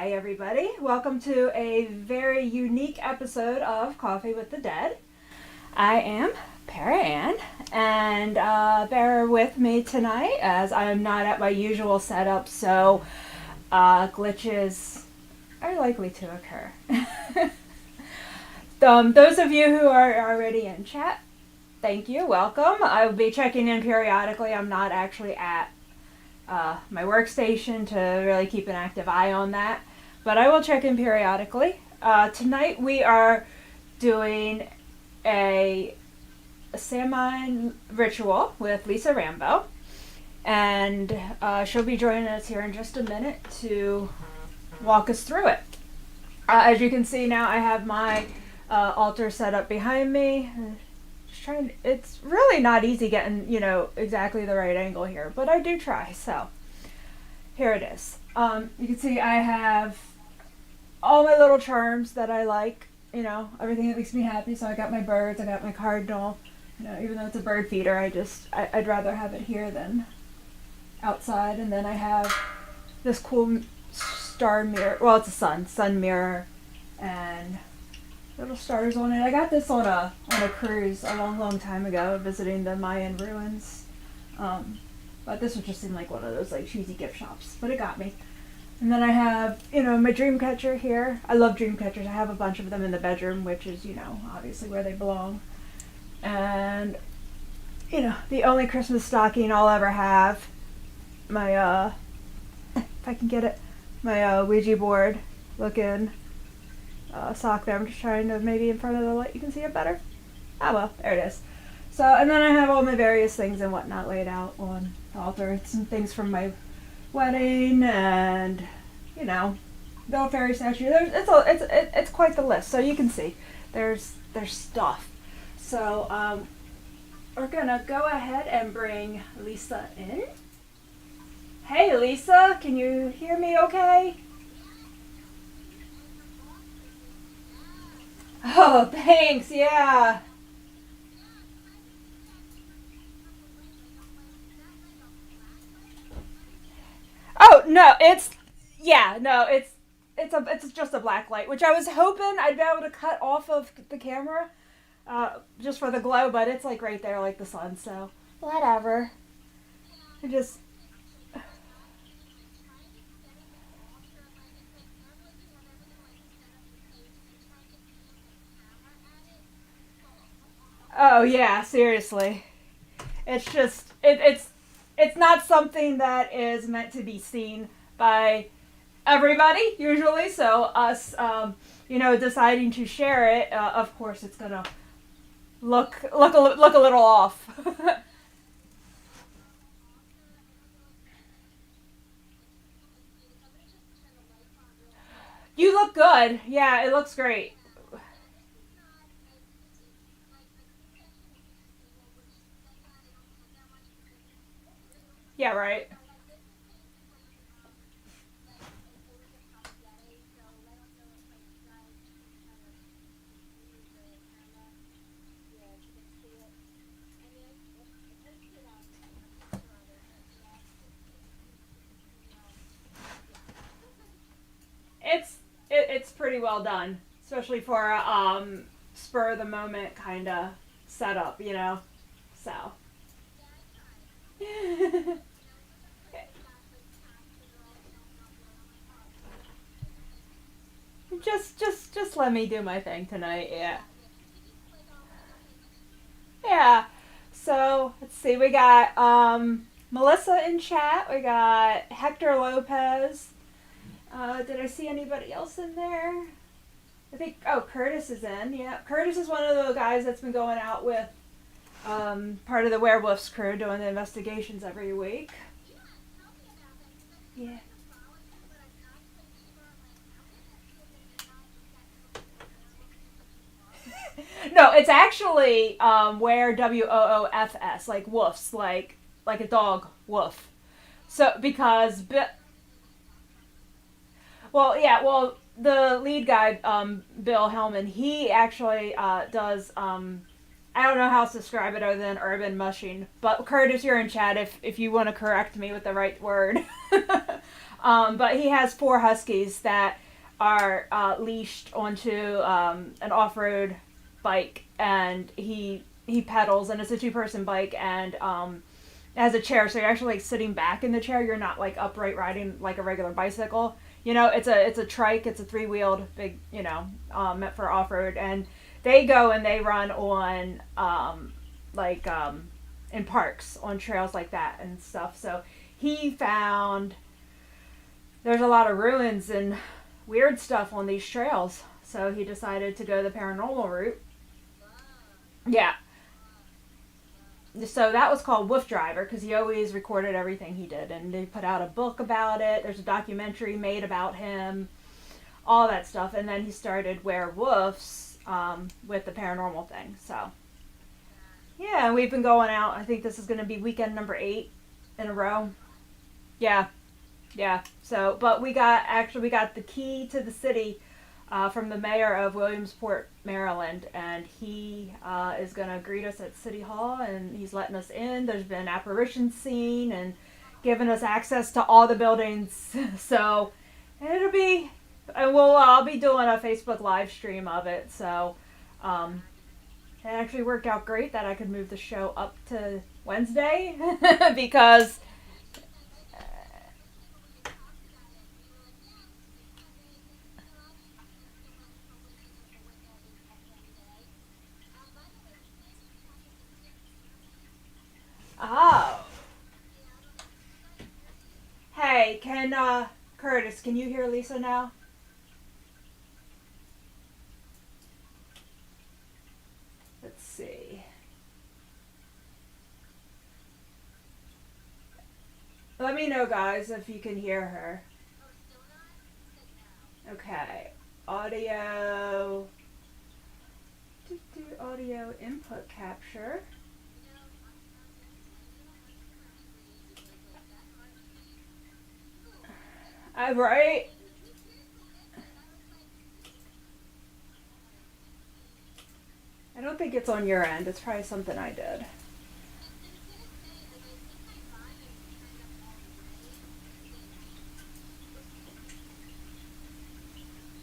Hi everybody, welcome to a very unique episode of Coffee with the Dead. I am Para Ann, and bear with me tonight as I am not at my usual setup, so glitches are likely to occur. Those of you who are already in chat, thank you, welcome. I will be checking in periodically. I'm not actually at my workstation to really keep an active eye on that, but I will check in periodically. Tonight we are doing a Samhain Ritual with Lisa Rambow, and she'll be joining us here in just a minute to walk us through it. As you can see now, I have my altar set up behind me. It's really not easy getting, exactly the right angle here, but I do try. So here it is. You can see I have all my little charms that I like, everything that makes me happy. So I got my birds, I got my cardinal, even though it's a bird feeder, I'd rather have it here than outside. And then I have this cool star mirror. Well, it's a sun mirror, and little stars on it. I got this on a cruise a long time ago, visiting the Mayan ruins. But this was just in like one of those like cheesy gift shops, but it got me. And then I have, my dream catcher here. I love dream catchers. I have a bunch of them in the bedroom, which is, obviously where they belong. And, the only Christmas stocking I'll ever have, my, if I can get it, my Ouija board looking sock there. I'm just trying to, maybe in front of the light you can see it better. Ah well, there it is. So, and then I have all my various things and whatnot laid out on the altar. Some things from my wedding, and the fairy statue. It's quite the list. So you can see there's stuff. So we're gonna go ahead and bring Lisa in. Hey Lisa, can you hear me okay? Oh, thanks, yeah. Oh, no, it's just a black light, which I was hoping I'd be able to cut off of the camera, just for the glow, but it's like right there like the sun, so whatever. I just... Oh yeah, seriously. It's just it's not something that is meant to be seen by everybody usually. So us, deciding to share it, of course, it's gonna look a little off. You look good. Yeah, it looks great. Yeah, right. It's pretty well done, especially for a spur of the moment kind of setup, So just let me do my thing tonight. Yeah. Yeah. So let's see. We got Melissa in chat. We got Hector Lopez. Did I see anybody else in there? I think, Curtis is in. Yeah, Curtis is one of the guys that's been going out with part of the werewolves crew doing the investigations every week. Yeah. No, it's actually where WOOFS, like woofs, like a dog woof. So because well, yeah, well, the lead guy, Bill Hellman, he actually does. I don't know how to describe it other than urban mushing. But Curtis, you're in chat if you want to correct me with the right word. But he has 4 huskies that are leashed onto an off-road bike, and he pedals, and it's a 2-person bike, and it has a chair, so you're actually like sitting back in the chair. You're not like upright riding like a regular bicycle. You know, it's a trike. It's a 3-wheeled big, you know, meant for off-road, and they go and they run on like in parks on trails like that and stuff. So he found there's a lot of ruins and weird stuff on these trails. So he decided to go the paranormal route. Yeah. So that was called Wolf Driver because he always recorded everything he did. And they put out a book about it. There's a documentary made about him. All that stuff. And then he started Werewolves with the paranormal thing. So, yeah, we've been going out. I think this is going to be weekend number 8 in a row. Yeah. Yeah. So, but we got the key to the city from the mayor of Williamsport, Maryland, and he is going to greet us at City Hall, and he's letting us in. There's been apparitions seen and giving us access to all the buildings. So it'll be, and I'll be doing a Facebook live stream of it. So it actually worked out great that I could move the show up to Wednesday because. Oh. Hey, Curtis, can you hear Lisa now? Let's see. Let me know, guys, if you can hear her. Okay. Audio. Audio input capture. Right? I don't think it's on your end. It's probably something I did.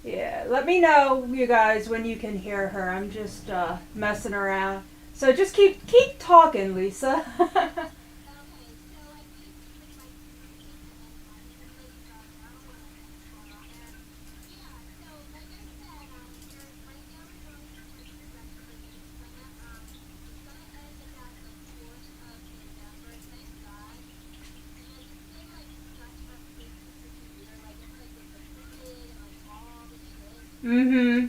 Yeah, let me know, you guys, when you can hear her. I'm just messing around. So just keep talking, Lisa. Mm-hmm.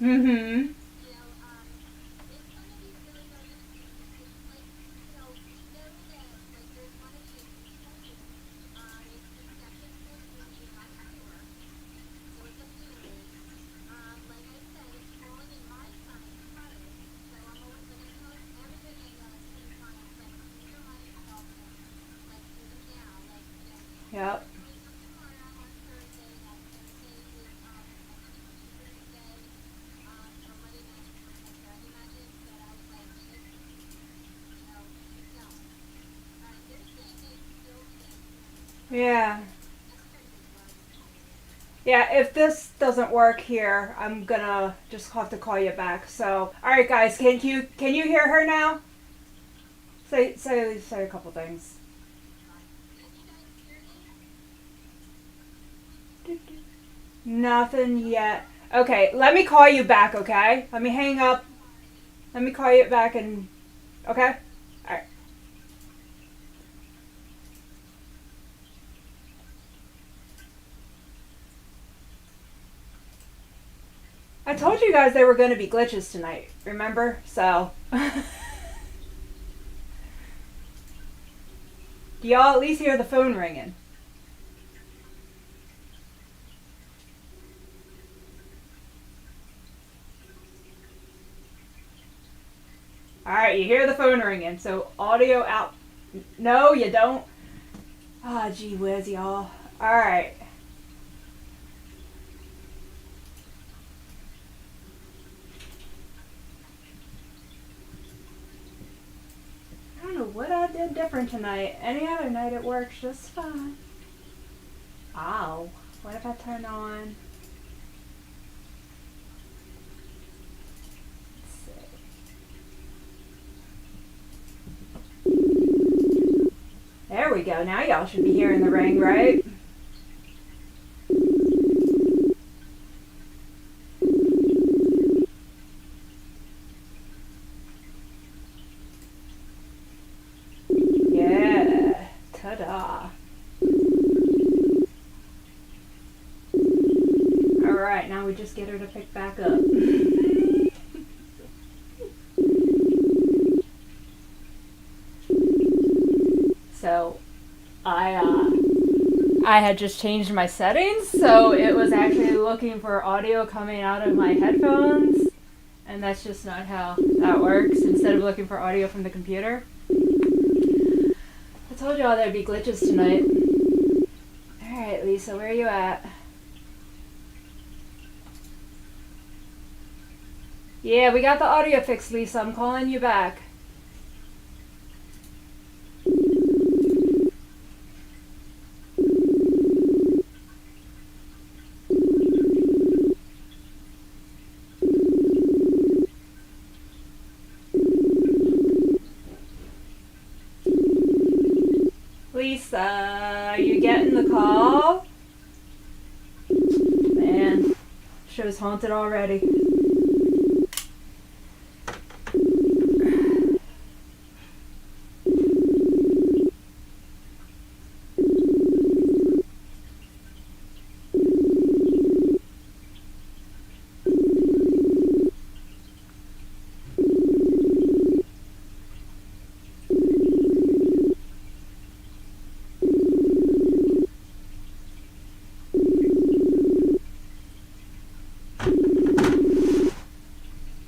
Mm-hmm. Yep. Yeah. Yeah, if this doesn't work here, I'm gonna just have to call you back. So, all right, guys, can you hear her now? Say a couple things. Nothing yet. Okay, let me call you back. Okay, let me hang up. Let me call you back and. Okay. All right. I told you guys there were going to be glitches tonight. Remember? So. Do y'all at least hear the phone ringing? Alright, you hear the phone ringing, so audio out. No, you don't. Ah, gee whiz, y'all. Alright. did different tonight. Any other night it works just fine. Ow. What if I turn on... There we go. Now y'all should be hearing the ring, right? Yeah. Ta-da. Alright, now we just get her to pick back up. So, I had just changed my settings, so it was actually looking for audio coming out of my headphones, and that's just not how that works, instead of looking for audio from the computer. I told y'all there'd be glitches tonight. Alright, Lisa, where are you at? Yeah, we got the audio fixed, Lisa. I'm calling you back. Lisa, are you getting the call? Man, show's haunted already.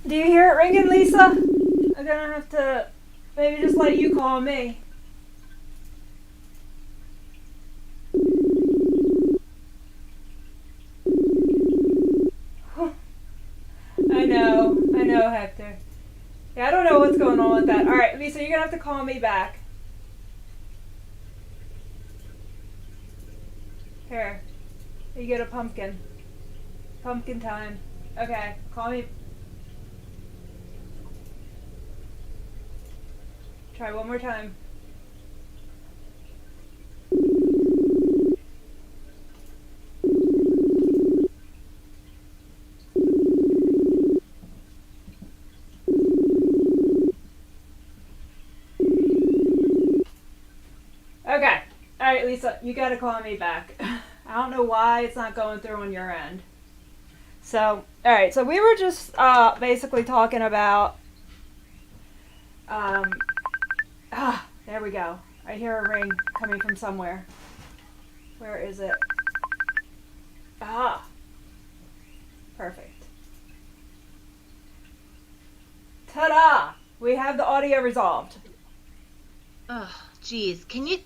Do you hear it ringing, Lisa? I'm gonna have to maybe just let you call me. I know, Hector. Yeah, I don't know what's going on with that. Alright, Lisa, you're gonna have to call me back. Here. You get a pumpkin. Pumpkin time. Okay, call me. Try one more time. Okay. Alright, Lisa, you gotta call me back. I don't know why it's not going through on your end. So, alright, so we were just basically talking about there we go. I hear a ring coming from somewhere. Where is it? Ah. Perfect. Ta-da! We have the audio resolved. Oh, geez. Can you...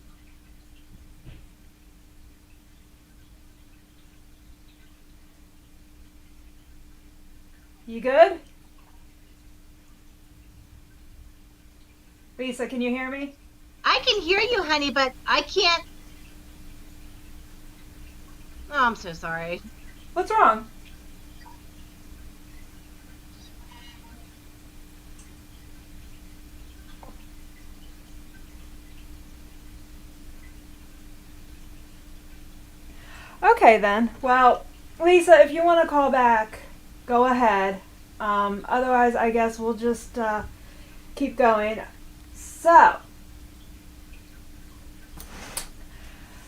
You good? Lisa, can you hear me? I can hear you, honey, but I can't... Oh, I'm so sorry. What's wrong? Okay then. Well, Lisa, if you want to call back, go ahead. Otherwise, I guess we'll just keep going. So,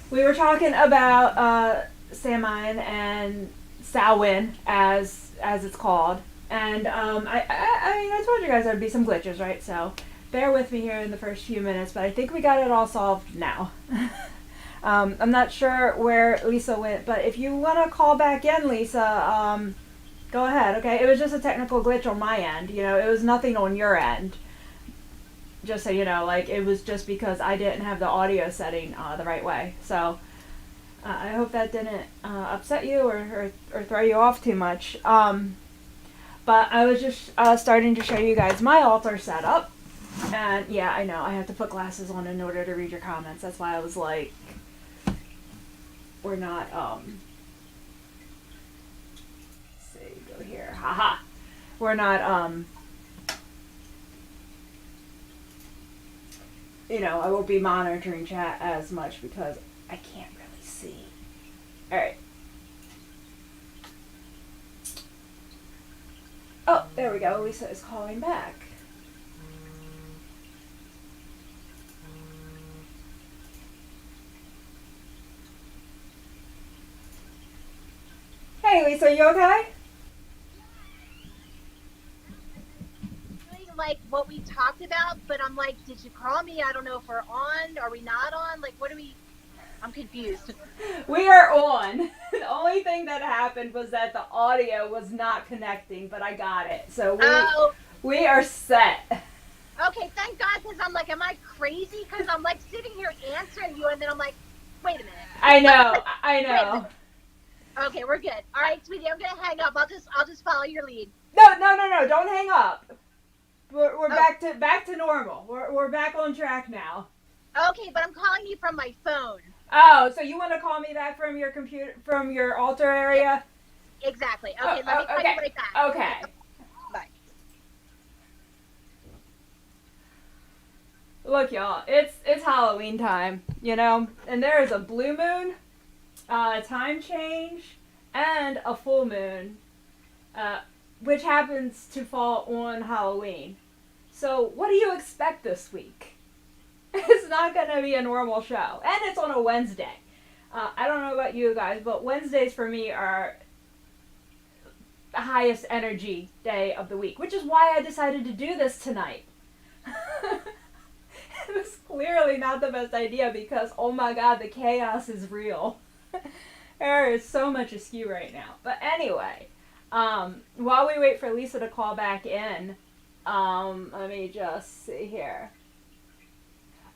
we were talking about Samhain and Samhain as it's called, and I told you guys there'd be some glitches, right? So, bear with me here in the first few minutes, but I think we got it all solved now. I'm not sure where Lisa went, but if you want to call back in, Lisa, go ahead, okay? It was just a technical glitch on my end, you know, it was nothing on your end. Just so you know, like, it was just because I didn't have the audio setting the right way. So, I hope that didn't upset you or throw you off too much. But I was just starting to show you guys my altar setup. And yeah, I know, I have to put glasses on in order to read your comments. That's why I was like, we're not, let's see, go here, haha. We're not, you know, I won't be monitoring chat as much because I can't really see. Alright. Oh, there we go. Lisa is calling back. Hey, Lisa, you okay? Like what we talked about, but I'm like, did you call me? I don't know if we're on. Are we not on? Like, what are we? I'm confused. We are on. The only thing that happened was that the audio was not connecting, but I got it. So we are set. Okay, thank God, because I'm like, am I crazy? Because I'm like sitting here answering you, and then I'm like, wait a minute. I know. Okay, we're good. All right, sweetie, I'm gonna hang up. I'll just follow your lead. No, don't hang up. We're back to normal. We're back on track now. Okay, but I'm calling you from my phone. Oh, so you want to call me back from your computer, from your altar area? Exactly. Okay, let me call you right back. Okay. Bye. Look, y'all, it's Halloween time, you know, and there is a blue moon, time change, and a full moon, which happens to fall on Halloween. So, what do you expect this week? It's not going to be a normal show, and it's on a Wednesday. I don't know about you guys, but Wednesdays for me are the highest energy day of the week, which is why I decided to do this tonight. It was clearly not the best idea because, oh my god, the chaos is real. There is so much askew right now. But anyway, while we wait for Lisa to call back in, let me just see here.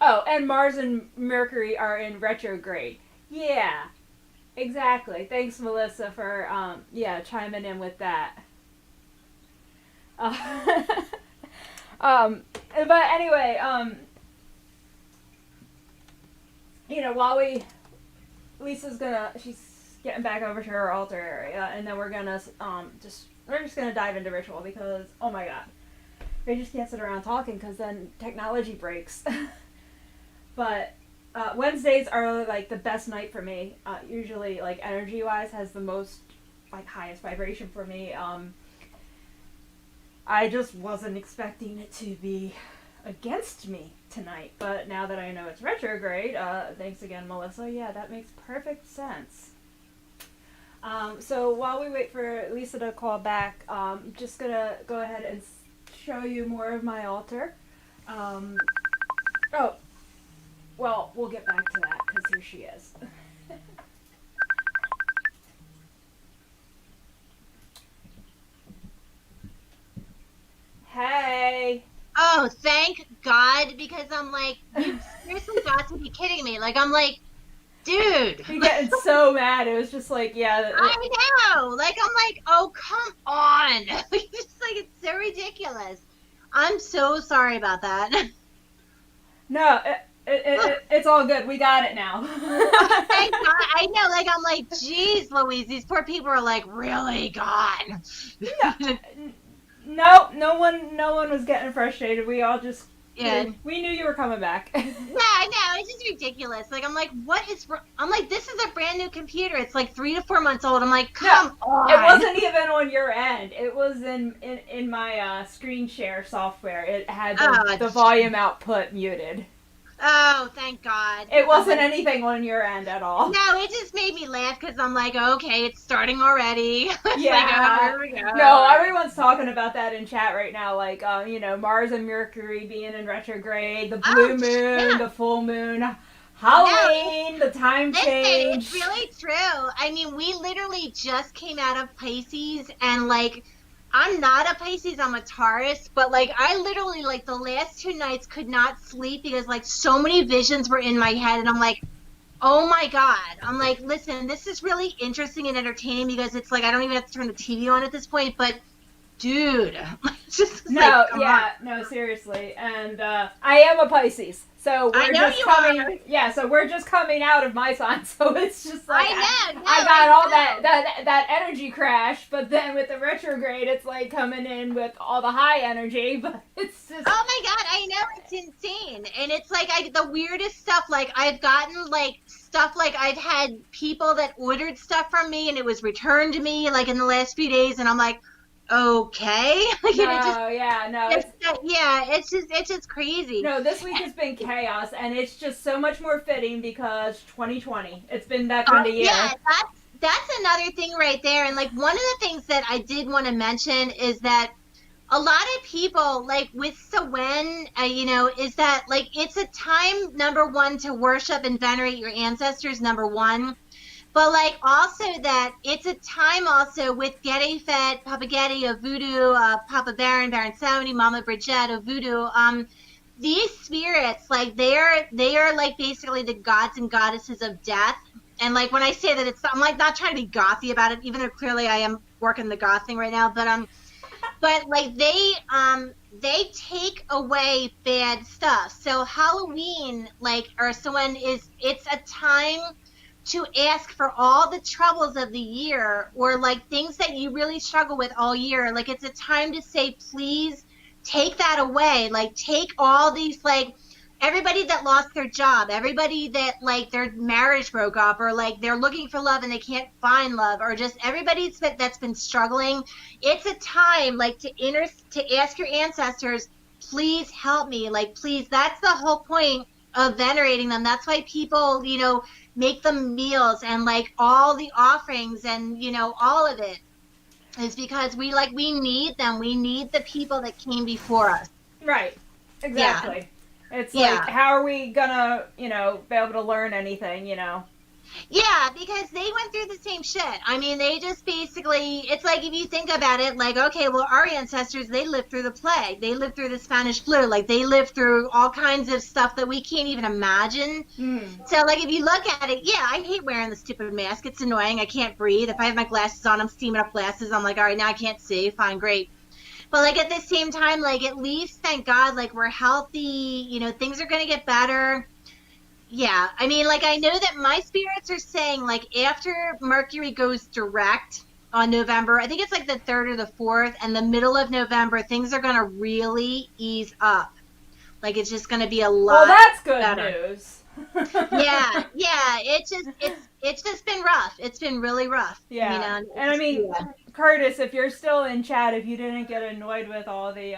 Oh, and Mars and Mercury are in retrograde. Yeah, exactly. Thanks, Melissa, for, chiming in with that. But anyway, you know, while she's getting back over to her altar area, and then we're gonna, we're just gonna dive into ritual because, oh my god, we just can't sit around talking because then technology breaks. But Wednesdays are like the best night for me. Usually, like energy wise, has the most like highest vibration for me. I just wasn't expecting it to be against me tonight, but now that I know it's retrograde, thanks again, Melissa. Yeah, that makes perfect sense. So while we wait for Lisa to call back, I'm just gonna go ahead and show you more of my altar. Well, we'll get back to that, because here she is. Hey! Oh, thank God, because I'm like, you seriously got to be kidding me. Like, I'm like, dude. You're getting so mad. It was just like, yeah. I know. Like, I'm like, oh, come on. It's like, it's so ridiculous. I'm so sorry about that. No, it's all good. We got it now. Thank God. I know, like, I'm like, geez, Louise, these poor people are like, really gone. No one was getting frustrated. We all just, we knew you were coming back. Yeah, I know. It's just ridiculous. Like, I'm like, I'm like, this is a brand new computer. It's like 3 to 4 months old. I'm like, come on. It wasn't even on your end. It was in my screen share software. It had the volume output muted. Oh, thank God. It wasn't anything on your end at all. No, it just made me laugh because I'm like, okay, it's starting already. Yeah. Like, oh, here we go. No, everyone's talking about that in chat right now. Like, Mars and Mercury being in retrograde, the blue moon, the full moon, Halloween, the time change. It's really true. I mean, we literally just came out of Pisces, and like, I'm not a Pisces, I'm a Taurus, but like I literally like the last 2 nights could not sleep because like so many visions were in my head, and I'm like, oh my God. I'm like, listen, this is really interesting and entertaining because it's like I don't even have to turn the TV on at this point, but dude, Just No, come yeah, on. no, seriously. And I am a Pisces. So I we're know just you coming, are. yeah, so we're just coming out of my sign. So it's just like, I know. No, I I got all know. that energy crash, but then with the retrograde, it's like coming in with all the high energy, but it's just. Oh my God, I know it's insane. And it's like the weirdest stuff. Like I've gotten like stuff like I've had people that ordered stuff from me and it was returned to me like in the last few days and I'm like, okay. Like and it just No, yeah, no, it's yeah, it's just crazy. no, this week has been chaos, and it's just so much more fitting because 2020. It's been that kind of year. Yeah, that's another thing right there. And like one of the things that I did want to mention is that a lot of people like with Samhain, is that like it's a time number one to worship and venerate your ancestors, number one. But like also that it's a time also with Getty Fet, Papa Getty of Voodoo, Papa Baron, Baron Samedi, Mama Bridget of Voodoo. These spirits, like they are like basically the gods and goddesses of death. And like when I say that, I'm like not trying to be gothy about it, even though clearly I am working the goth thing right now. But like they take away bad stuff. So Halloween, like or so when it's a time to ask for all the troubles of the year or like things that you really struggle with all year. Like it's a time to say, please take that away. Like take all these like everybody that lost their job, everybody that like their marriage broke up or like they're looking for love and they can't find love or just everybody that's been struggling. It's a time like to ask your ancestors, please help me. Like please, that's the whole point of venerating them. That's why people, make them meals and like all the offerings and all of it is because we need them. We need the people that came before us. Right. Exactly. Yeah. It's Yeah. like, how are we gonna, be able to learn anything, Yeah, because they went through the same shit. I mean, they just basically, it's like if you think about it, like, okay, well, our ancestors, they lived through the plague. They lived through the Spanish flu. Like, they lived through all kinds of stuff that we can't even imagine. So, like, if you look at it, yeah, I hate wearing the stupid mask. It's annoying. I can't breathe. If I have my glasses on, I'm steaming up glasses. I'm like, all right, now I can't see. Fine, great. But, like, at the same time, like, at least, thank God, like, we're healthy. Things are going to get better. Yeah, I mean, like, I know that my spirits are saying, like, after Mercury goes direct on November, I think it's like the 3rd or the 4th, and the middle of November, things are going to really ease up. Like, it's just going to be a lot Well, that's good better. news. Yeah, it's just been rough. It's been really rough. Yeah. And I just, mean, yeah. Curtis, if you're still in chat, if you didn't get annoyed with all the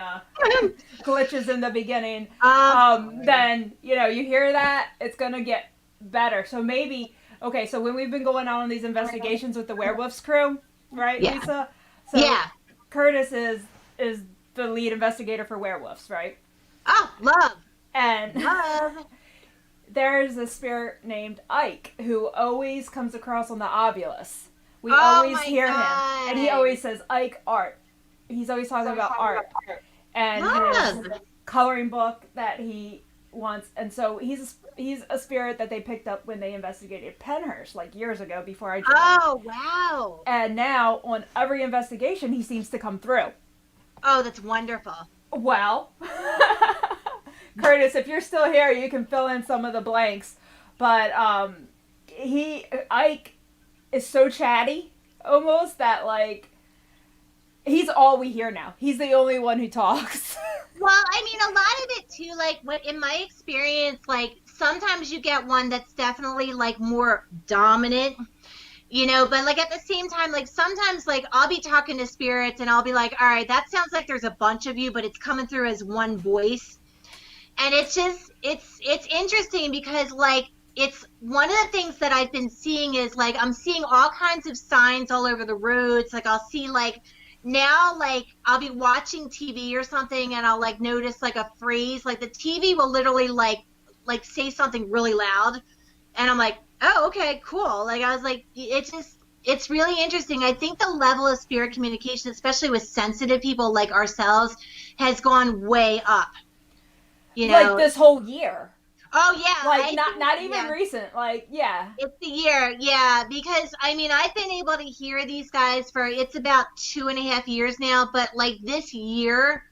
glitches in the beginning, then, you hear that, it's going to get better. So maybe, okay, so when we've been going on these investigations with the werewolves crew, right, Yeah. Lisa? So Yeah. Curtis is the lead investigator for werewolves, right? Oh, love. And Love. there's a spirit named Ike who always comes across on the obulus. We Oh always my hear God. him, and he always says Ike art. He's always talking about art and Love. his coloring book that he wants. And so he's a spirit that they picked up when they investigated Pennhurst like years ago before I joined. Oh, wow. And now on every investigation, he seems to come through. Oh, that's wonderful. Well, Curtis, if you're still here, you can fill in some of the blanks. But Ike is so chatty almost that like he's all we hear now. He's the only one who talks. Well, I mean, a lot of it too, like what in my experience, like sometimes you get one that's definitely like more dominant, but like at the same time, like sometimes like I'll be talking to spirits and I'll be like, all right, that sounds like there's a bunch of you, but it's coming through as one voice. And it's just, it's interesting because like, it's one of the things that I've been seeing is like, I'm seeing all kinds of signs all over the roads. Like I'll see like, now like I'll be watching TV or something and I'll like notice like a phrase, like the TV will literally like say something really loud. And I'm like, oh, okay, cool. Like I was like, it's really interesting. I think the level of spirit communication, especially with sensitive people like ourselves, has gone way up. Like this whole year. Oh yeah, Like not even recent. Like it's the year, yeah. Because I mean, I've been able to hear these guys for it's about 2.5 years now, but like this year,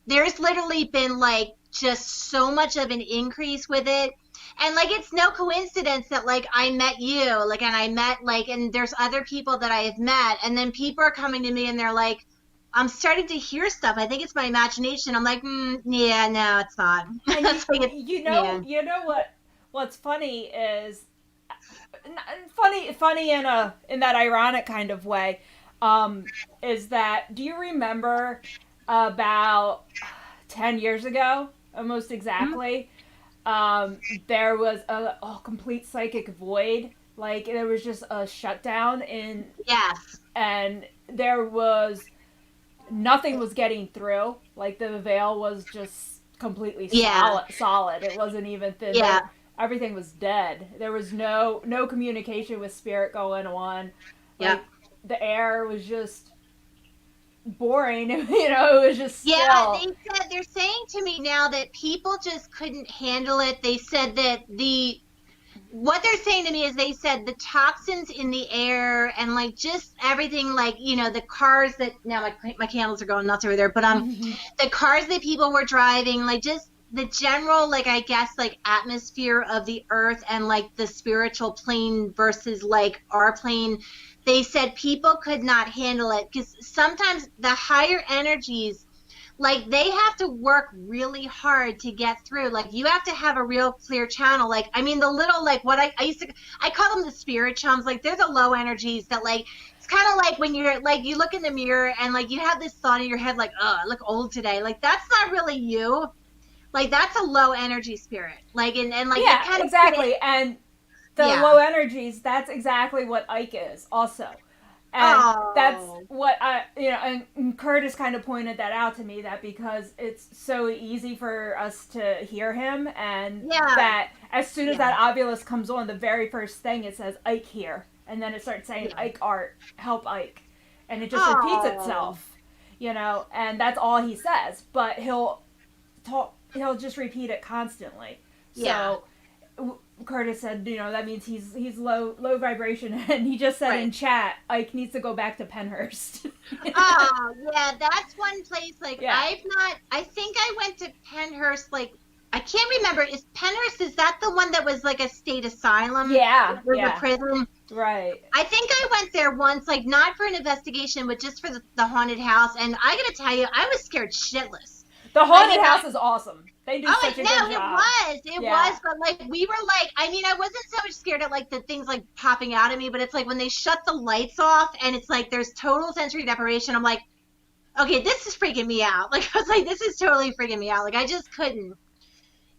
there's literally been like just so much of an increase with it. And like it's no coincidence that like I met you, like, and I met like, and there's other people that I have met, and then people are coming to me and they're like, I'm starting to hear stuff. I think it's my imagination. I'm like, yeah, no, it's not. and It's like you know what's funny is funny in that ironic kind of way, is that, do you remember about 10 years ago, almost exactly, there was a complete psychic void. Like there was just a shutdown in, yes, and there was nothing was getting through. Like the veil was just completely solid. It wasn't even thin. yeah, Everything was dead. There was no communication with spirit going on. Like the air was just boring. It was just still. yeah. They're saying to me now that people just couldn't handle it. They said that what they're saying to me is they said the toxins in the air and like just everything, like the cars that now my candles are going nuts over there, but the cars that people were driving, like just the general, like I guess like atmosphere of the earth and like the spiritual plane versus like our plane. They said people could not handle it because sometimes the higher energies, like they have to work really hard to get through. Like you have to have a real clear channel. Like, I mean, the little, like what I call them the spirit chums. Like they're the low energies that like, it's kind of like when you're like, you look in the mirror and like you have this thought in your head, like, oh, I look old today. Like that's not really you. Like that's a low energy spirit. Like, and like, yeah, kind of exactly. And the low energies, that's exactly what Ike is also. And that's what and Curtis kind of pointed that out to me, that because it's so easy for us to hear him, and that as soon as that obelisk comes on, the very first thing it says Ike here, and then it starts saying Ike art, help Ike, and it just repeats itself, and that's all he says, but he'll just repeat it constantly. So Curtis said, that means he's low vibration, and he just said in chat, Ike needs to go back to Pennhurst. Oh, yeah, that's one place, like, I think I went to Pennhurst, like, I can't remember, is that the one that was, like, a state asylum? Yeah, a prison? Right. I think I went there once, like, not for an investigation, but just for the haunted house, and I gotta tell you, I was scared shitless. The haunted house is awesome. They do such a good job. It was, but like we were like, I mean, I wasn't so much scared at like the things like popping out at me, but it's like when they shut the lights off and it's like there's total sensory deprivation. I'm like, okay, this is freaking me out. Like I was like, this is totally freaking me out. Like I just couldn't, and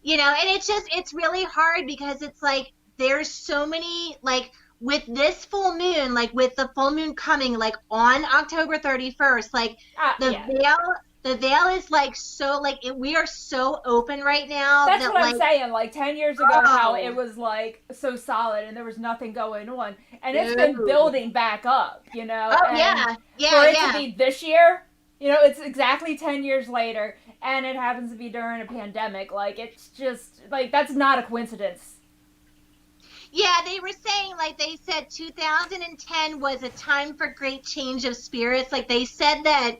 it's really hard because it's like there's so many, like with this full moon, like with the full moon coming like on October 31st, like the veil is like so, like we are so open right now. That's what I'm saying. Like 10 years ago, how it was like so solid and there was nothing going on, and it's been building back up. For it to be this year, it's exactly 10 years later, and it happens to be during a pandemic. Like it's just like that's not a coincidence. Yeah, they were saying, like they said, 2010 was a time for great change of spirits. Like they said that.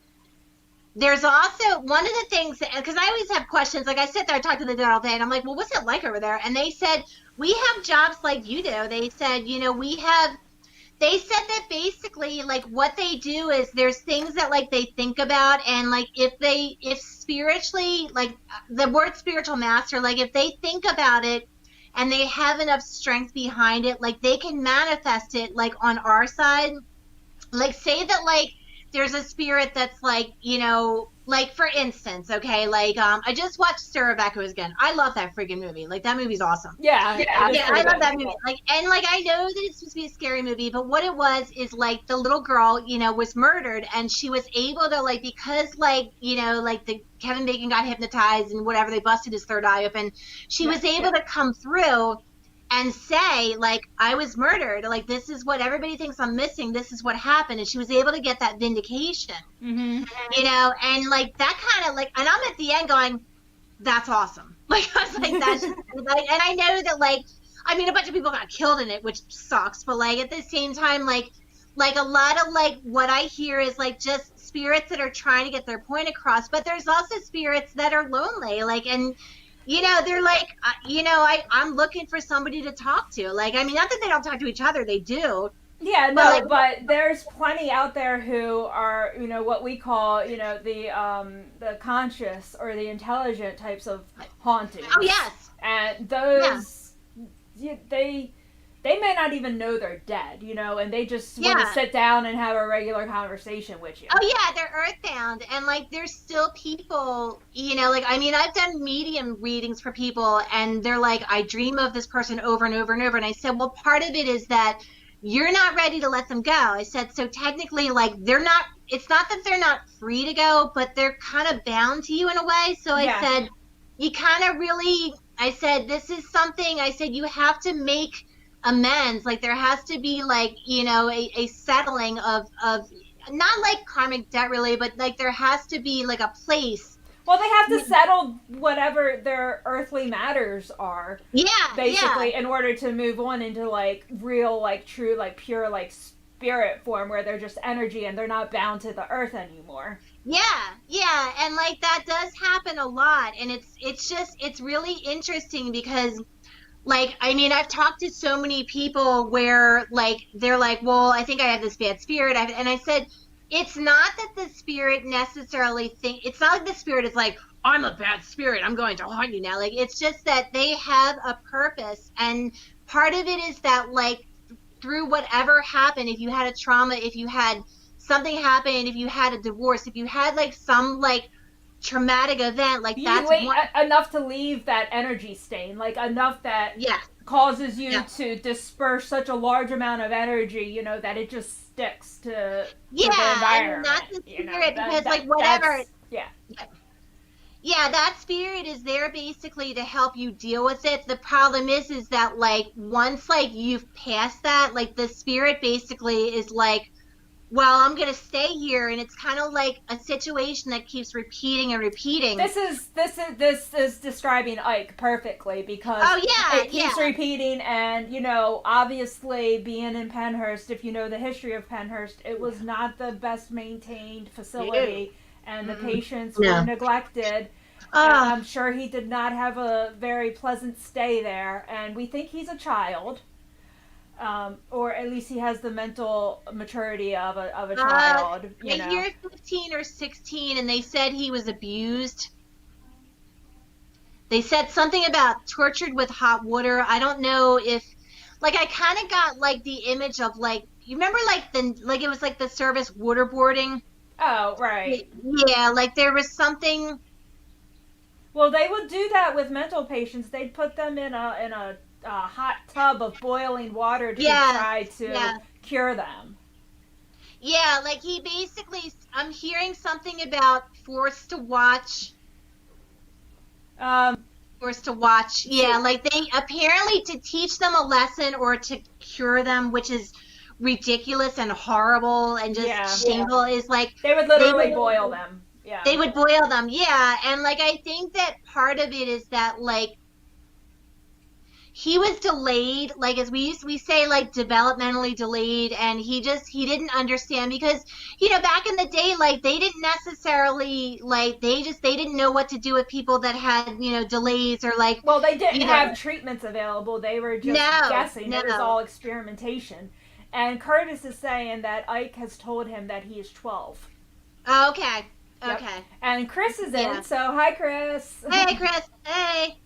There's also one of the things, because I always have questions, like I sit there, I talk to the dead all day, and I'm like, well, what's it like over there? And they said, we have jobs like you do. They said, they said that basically, like, what they do is there's things that, like, they think about, and, like, if spiritually, like, the word spiritual master, like, if they think about it, and they have enough strength behind it, like, they can manifest it, like, on our side. Like, say that, like, there's a spirit that's like, like for instance, okay, like I just watched 𝕬𝕚𝕚𝕚 again. I love that freaking movie. Like that movie's awesome. Yeah, I love that movie. Like, and like I know that it's supposed to be a scary movie, but what it was is like the little girl, was murdered, and she was able to like, because like like the Kevin Bacon got hypnotized and whatever, they busted his third eye open. She was able to come through and say, like, I was murdered. Like, this is what everybody thinks I'm missing. This is what happened. And she was able to get that vindication, and, like, that kind of, like, and I'm at the end going, that's awesome. Like I was like, that's just like, and I know that like, I mean, a bunch of people got killed in it, which sucks. But like at the same time, like a lot of like what I hear is like just spirits that are trying to get their point across. But there's also spirits that are lonely, like and. They're like, I'm looking for somebody to talk to. Like, I mean, not that they don't talk to each other, they do. Yeah, But no, like, but there's plenty out there who are, what we call, the conscious or the intelligent types of oh hauntings, yes, and yeah, those, they may not even know they're dead, and they just want to yeah. sit down and have a regular conversation with you. Oh yeah, they're earthbound, and like there's still people, like I mean, I've done medium readings for people, and they're like, I dream of this person over and over and over, and I said, well, part of it is that you're not ready to let them go. I said, so technically, like they're not. It's not that they're not free to go, but they're kind of bound to you in a way. So I Yeah. said, you kind of really. I said, this is something. I said, you have to make amends. Like there has to be like a settling of not like karmic debt really, but like there has to be like a place. Well, they have to settle whatever their earthly matters are, Yeah, yeah, basically, in order to move on into like real, like true, like pure, like spirit form where they're just energy and they're not bound to the earth anymore. yeah, and like that does happen a lot, and it's really interesting because like I mean I've talked to so many people where like they're like, well, I think I have this bad spirit, and I said it's not that the spirit necessarily it's not like the spirit is like, I'm a bad spirit, I'm going to haunt you now. Like it's just that they have a purpose, and part of it is that like through whatever happened, if you had a trauma, if you had something happen, if you had a divorce, if you had like some like traumatic event, like You that's wait one. enough to leave that energy stain, like enough that Yeah, causes you yeah, to disperse such a large amount of energy, that it just sticks to the yeah. I mean environment. that's the spirit because like whatever. That's yeah. Yeah, yeah, that spirit is there basically to help you deal with it. The problem is that like once like you've passed that, like the spirit basically is like, well, I'm gonna stay here, and it's kind of like a situation that keeps repeating and repeating. This is describing Ike perfectly because Oh yeah, it keeps yeah, repeating, and obviously being in Pennhurst, if you know the history of Pennhurst, it was not the best maintained no, facility, and the mm, patients were no. neglected, and Oh, I'm sure he did not have a very pleasant stay there. And we think he's a child, or at least he has the mental maturity of a child. I hear 15 or 16, and they said he was abused. They said something about tortured with hot water. I don't know if, like, I kind of got like the image of like, you remember like it was like the service waterboarding. Oh, right. Yeah, like there was something. Well, they would do that with mental patients. They'd put them in a hot tub of boiling water to Yes, try to yeah, cure them. yeah. Like he basically, I'm hearing something about forced to watch. Um, Forced to watch. Yeah, see, like they apparently to teach them a lesson or to cure them, which is ridiculous and horrible and yeah, just shameful, is like they would they literally would boil them. Yeah. they would boil them. Yeah, and like I think that part of it is that like he was delayed, like as we say, like developmentally delayed, and he didn't understand because back in the day, like they didn't necessarily like they didn't know what to do with people that had delays or like Well, they didn't you know have treatments available. They were just no, guessing. It was no. all experimentation. And Curtis is saying that Ike has told him that he is 12. Okay. Yep. Okay. And Chris is in, Yeah. so hi, Chris. Hey, Chris. Hey.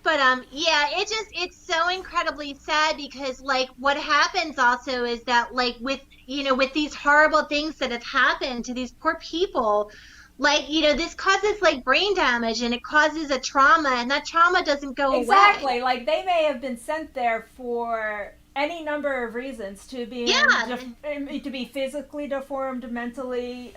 But yeah, it's so incredibly sad because like what happens also is that like with with these horrible things that have happened to these poor people, like this causes like brain damage and it causes a trauma and that trauma doesn't go away. Exactly. Like they may have been sent there for any number of reasons Yeah. to be physically deformed, mentally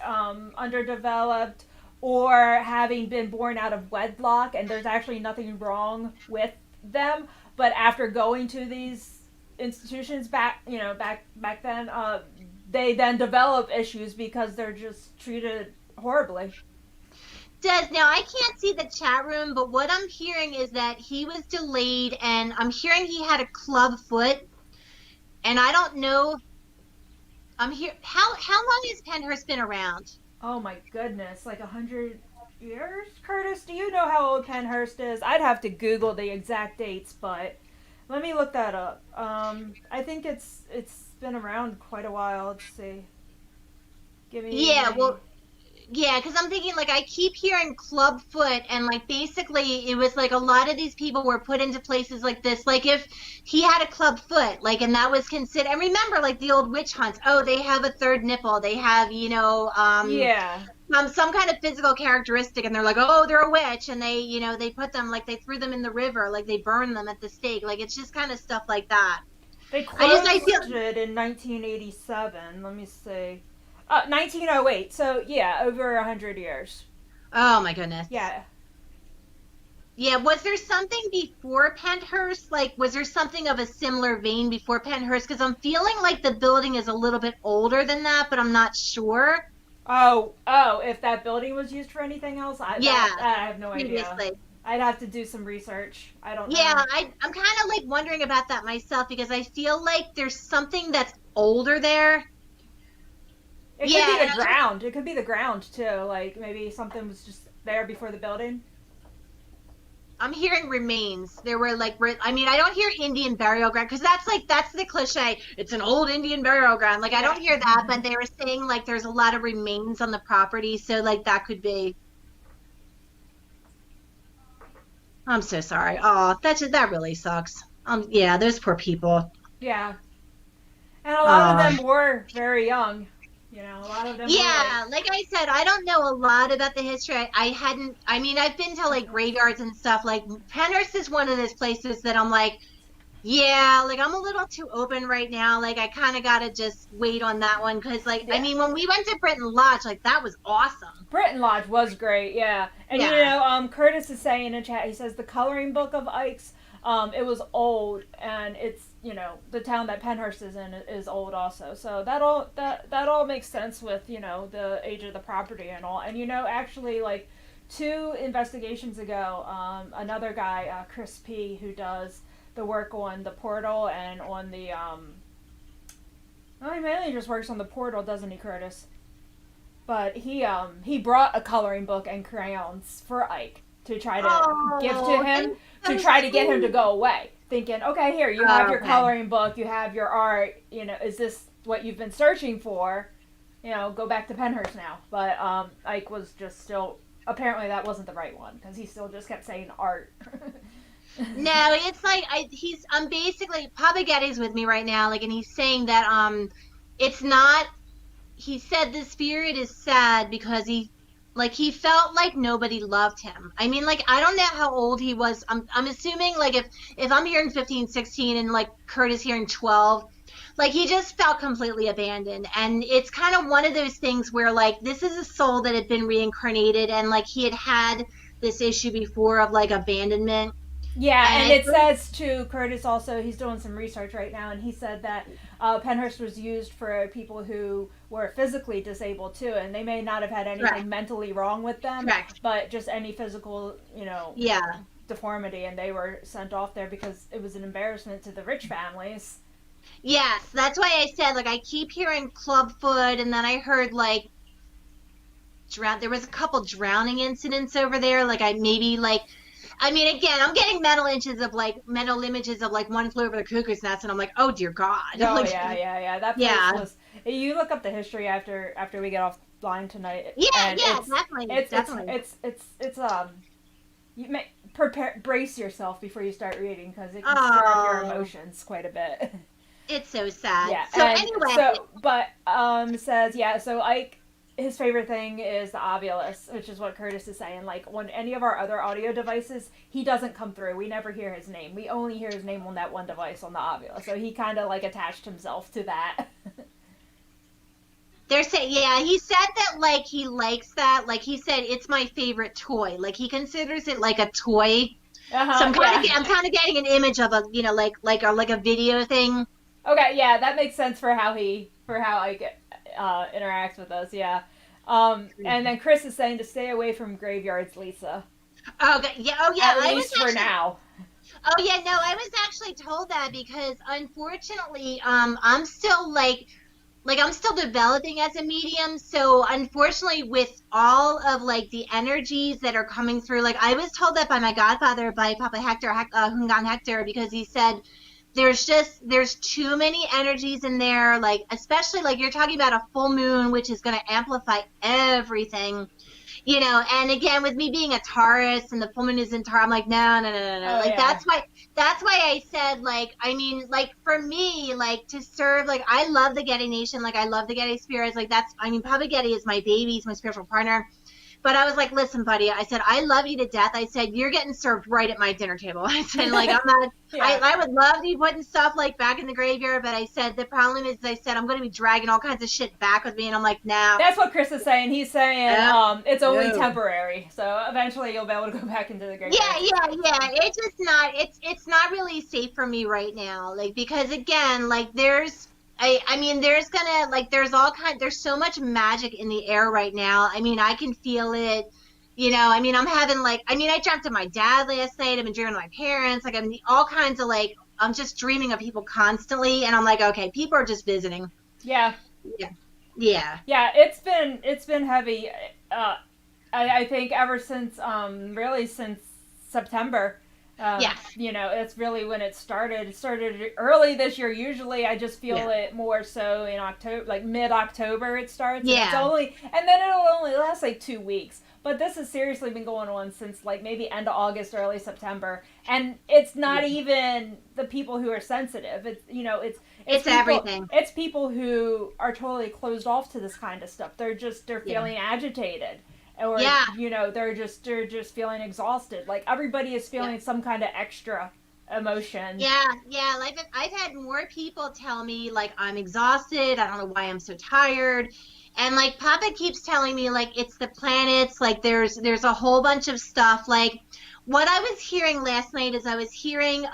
underdeveloped, or having been born out of wedlock, and there's actually nothing wrong with them. But after going to these institutions back then, they then develop issues because they're just treated horribly. Does now I can't see the chat room, but what I'm hearing is that he was delayed, and I'm hearing he had a club foot, and I don't know. I'm here. How long has Pennhurst been around? Oh my goodness, like 100 years? Curtis, do you know how old Pennhurst is? I'd have to Google the exact dates, but let me look that up. I think it's been around quite a while. Let's see. Give Yeah, me. well, yeah, because I'm thinking like I keep hearing clubfoot, and like basically it was like a lot of these people were put into places like this. Like if he had a club foot, like, and that was considered. And remember, like the old witch hunts. Oh, they have a third nipple. They have, Yeah. some kind of physical characteristic, and they're like, oh, they're a witch, and they put them like they threw them in the river, like they burned them at the stake. Like it's just kind of stuff like that. They I feel. closed it in 1987. Let me see. 1908. So yeah, over 100 years. Oh my goodness. Yeah. Yeah, was there something before Pennhurst? Like, was there something of a similar vein before Pennhurst? Because I'm feeling like the building is a little bit older than that, but I'm not sure. Oh, if that building was used for anything else, Yeah, I have no idea. previously. I'd have to do some research. I don't Yeah, know. I'm kind of like wondering about that myself because I feel like there's something that's older there. It could be Yeah, the ground. It could be the ground too. Like maybe something was just there before the building. I'm hearing remains. There were like, I mean, I don't hear Indian burial ground because that's the cliche. It's an old Indian burial ground. Like I Yeah. don't hear that, but they were saying like there's a lot of remains on the property, so like that could be. I'm so sorry. Oh, that really sucks. Yeah, those poor people. Yeah. And a lot of Oh, them were very young. A lot of them were like. yeah. Like I said, I don't know a lot about the history. I hadn't. I mean, I've been to like graveyards and stuff. Like Pennhurst is one of those places that I'm like, yeah, like I'm a little too open right now. Like I kind of gotta just wait on that one because, like, I Yeah. mean, when we went to Britton Lodge, like that was awesome. Britton Lodge was great, yeah. And Yeah. Curtis is saying in chat, he says the coloring book of Ike's, it was old, and it's the town that Pennhurst is in is old also. So that all makes sense with the age of the property and all. And actually, like 2 investigations ago, another guy, Chris P, who does the work on the portal and on the well, he mainly just works on the portal, doesn't he, Curtis? But he brought a coloring book and crayons for Ike to try to give to Oh, him that's to so try to get him to sweet. go away. Thinking, okay, here you have Oh, your okay. coloring book, you have your art. Is this what you've been searching for? Go back to Pennhurst now. But Ike was just still apparently that wasn't the right one because he still just kept saying art. No, it's like I'm basically Papa Getty's with me right now, like, and he's saying that it's not. He said the spirit is sad because he felt like nobody loved him. I mean, like I don't know how old he was. I'm assuming like if I'm hearing 15, 16 and like Kurt is hearing 12, like he just felt completely abandoned. And it's kind of one of those things where like this is a soul that had been reincarnated and like he had this issue before of like abandonment. Yeah, And and I it says to Curtis also, he's doing some research right now, and he said that Pennhurst was used for people who were physically disabled too, and they may not have had anything correct, mentally wrong with them, correct. but just any physical, Yeah. deformity, and they were sent off there because it was an embarrassment to the rich families. Yes, that's why I said like I keep hearing clubfoot, and then I heard like drown. There was a couple drowning incidents over there. Like I maybe like, I mean, again, I'm getting mental images of like One Flew Over the Cuckoo's Nest, and I'm like, oh dear God, Oh like yeah. That place yeah, was. You look up the history after we get offline tonight, yeah, and yeah, definitely, it's definitely. you may brace yourself before you start reading because it can stir up your Oh, emotions quite a bit. it's so sad. Yeah, So and anyway, so but says yeah. So Ike, his favorite thing is the obulus, which is what Curtis is saying. Like on any of our other audio devices, he doesn't come through. We never hear his name. We only hear his name on that one device on the obulus. So he kind of like attached himself to that. they're saying, yeah, he said that like he likes that. Like he said, it's my favorite toy. Like he considers it like a toy. So Yeah. I'm kind of getting an image of a, like a video thing. Okay, yeah, that makes sense for how Ike interacts with us. Yeah. And then Chris is saying to stay away from graveyards, Lisa. Oh, yeah. Oh, yeah. At least for now. Oh, yeah. No, I was actually told that because unfortunately, I'm still like I'm still developing as a medium. So unfortunately, with all of like the energies that are coming through, like I was told that by my godfather, by Papa Hector, Hungang Hector, because he said there's too many energies in there. Like especially like you're talking about a full moon, which is going to amplify everything. And again, with me being a Taurus and the full moon is in Taurus, I'm like, no, no, no, no, no. Oh, Like, yeah. that's why I said, like, I mean, like, for me, like, to serve, like, I love the Getty Nation. Like, I love the Getty spirits. Like, Papa Getty is my baby. He's my spiritual partner. But I was like, listen, buddy, I said, I love you to death. I said, you're getting served right at my dinner table. I said, like, I'm not, Yeah. I would love to be putting stuff like back in the graveyard. But I said, the problem is, I said, I'm going to be dragging all kinds of shit back with me. And I'm like, no. That's what Chris is saying. He's saying it's only temporary. So eventually you'll be able to go back into the graveyard. Yeah. It's just not, it's not really safe for me right now. Like, because again, like I mean, there's gonna, like, there's so much magic in the air right now. I mean, I can feel it, I mean, I'm having, like, I mean, I dreamt of my dad last night. I've been dreaming of my parents. Like, I'm all kinds of, like, I'm just dreaming of people constantly. And I'm like, okay, people are just visiting. Yeah. Yeah. It's been heavy. I think ever since, really since September. It's really when it started. It started early this year. Usually, I just feel it more so in October, like mid-October. It starts. Yeah. And then it'll only last like 2 weeks. But this has seriously been going on since like maybe end of August, early September, and it's not even the people who are sensitive. It's it's people, everything. It's people who are totally closed off to this kind of stuff. They're feeling agitated. Or they're just feeling exhausted. Like everybody is feeling some kind of extra emotion. Yeah. Like I've had more people tell me like I'm exhausted. I don't know why I'm so tired. And like Papa keeps telling me like it's the planets. Like there's a whole bunch of stuff. Like what I was hearing last night is I was hearing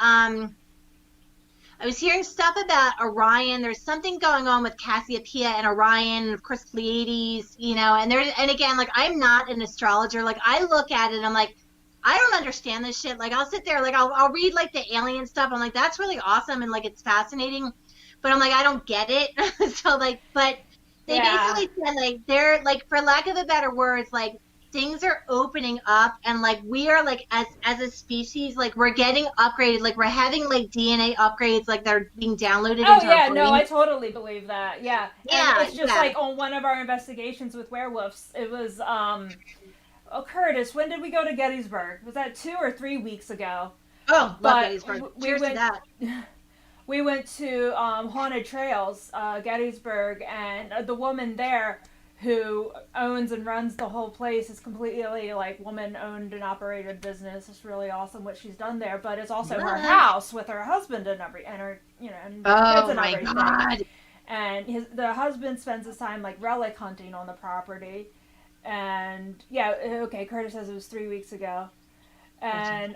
stuff about Orion. There's something going on with Cassiopeia and Orion, and of course Pleiades, and again, like I'm not an astrologer. Like I look at it and I'm like, I don't understand this shit. Like I'll sit there, like I'll read like the alien stuff. I'm like, that's really awesome and like it's fascinating. But I'm like, I don't get it. So like, but they basically said like they're like, for lack of a better words, like things are opening up and like we are like as a species, like we're getting upgraded, like we're having like DNA upgrades, like they're being downloaded into our brain. No, I totally believe that. And it's just like on one of our investigations with werewolves, it was Curtis, when did we go to Gettysburg? Was that 2 or 3 weeks ago? Love Gettysburg. Cheers to that. We went to Haunted Trails, Gettysburg, and the woman there who owns and runs the whole place is completely like woman-owned and operated business. It's really awesome what she's done there, but it's also her house with her husband and her and kids and everything. God. And the husband spends his time like relic hunting on the property. And Curtis says it was 3 weeks ago, and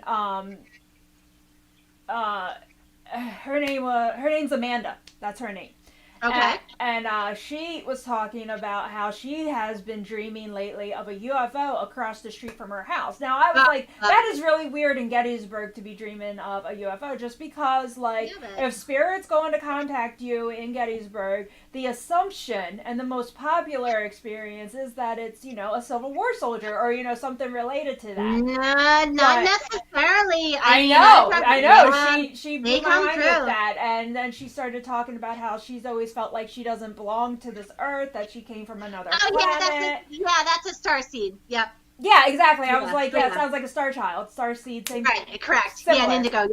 her name's Amanda. That's her name. Okay. And she was talking about how she has been dreaming lately of a UFO across the street from her house. Now, I was like, that is really weird in Gettysburg to be dreaming of a UFO, just because, like, if spirit's going to contact you in Gettysburg, the assumption and the most popular experience is that it's, a Civil War soldier or, something related to that. Not necessarily. I know. She blew my mind with that. And then she started talking about how she's always felt like she doesn't belong to this earth, that she came from another planet. That's a star seed. Yep. Yeah, exactly. I was like, it sounds like a star child. Star seed, same thing. Right, correct. Similar. Yeah, an indigo,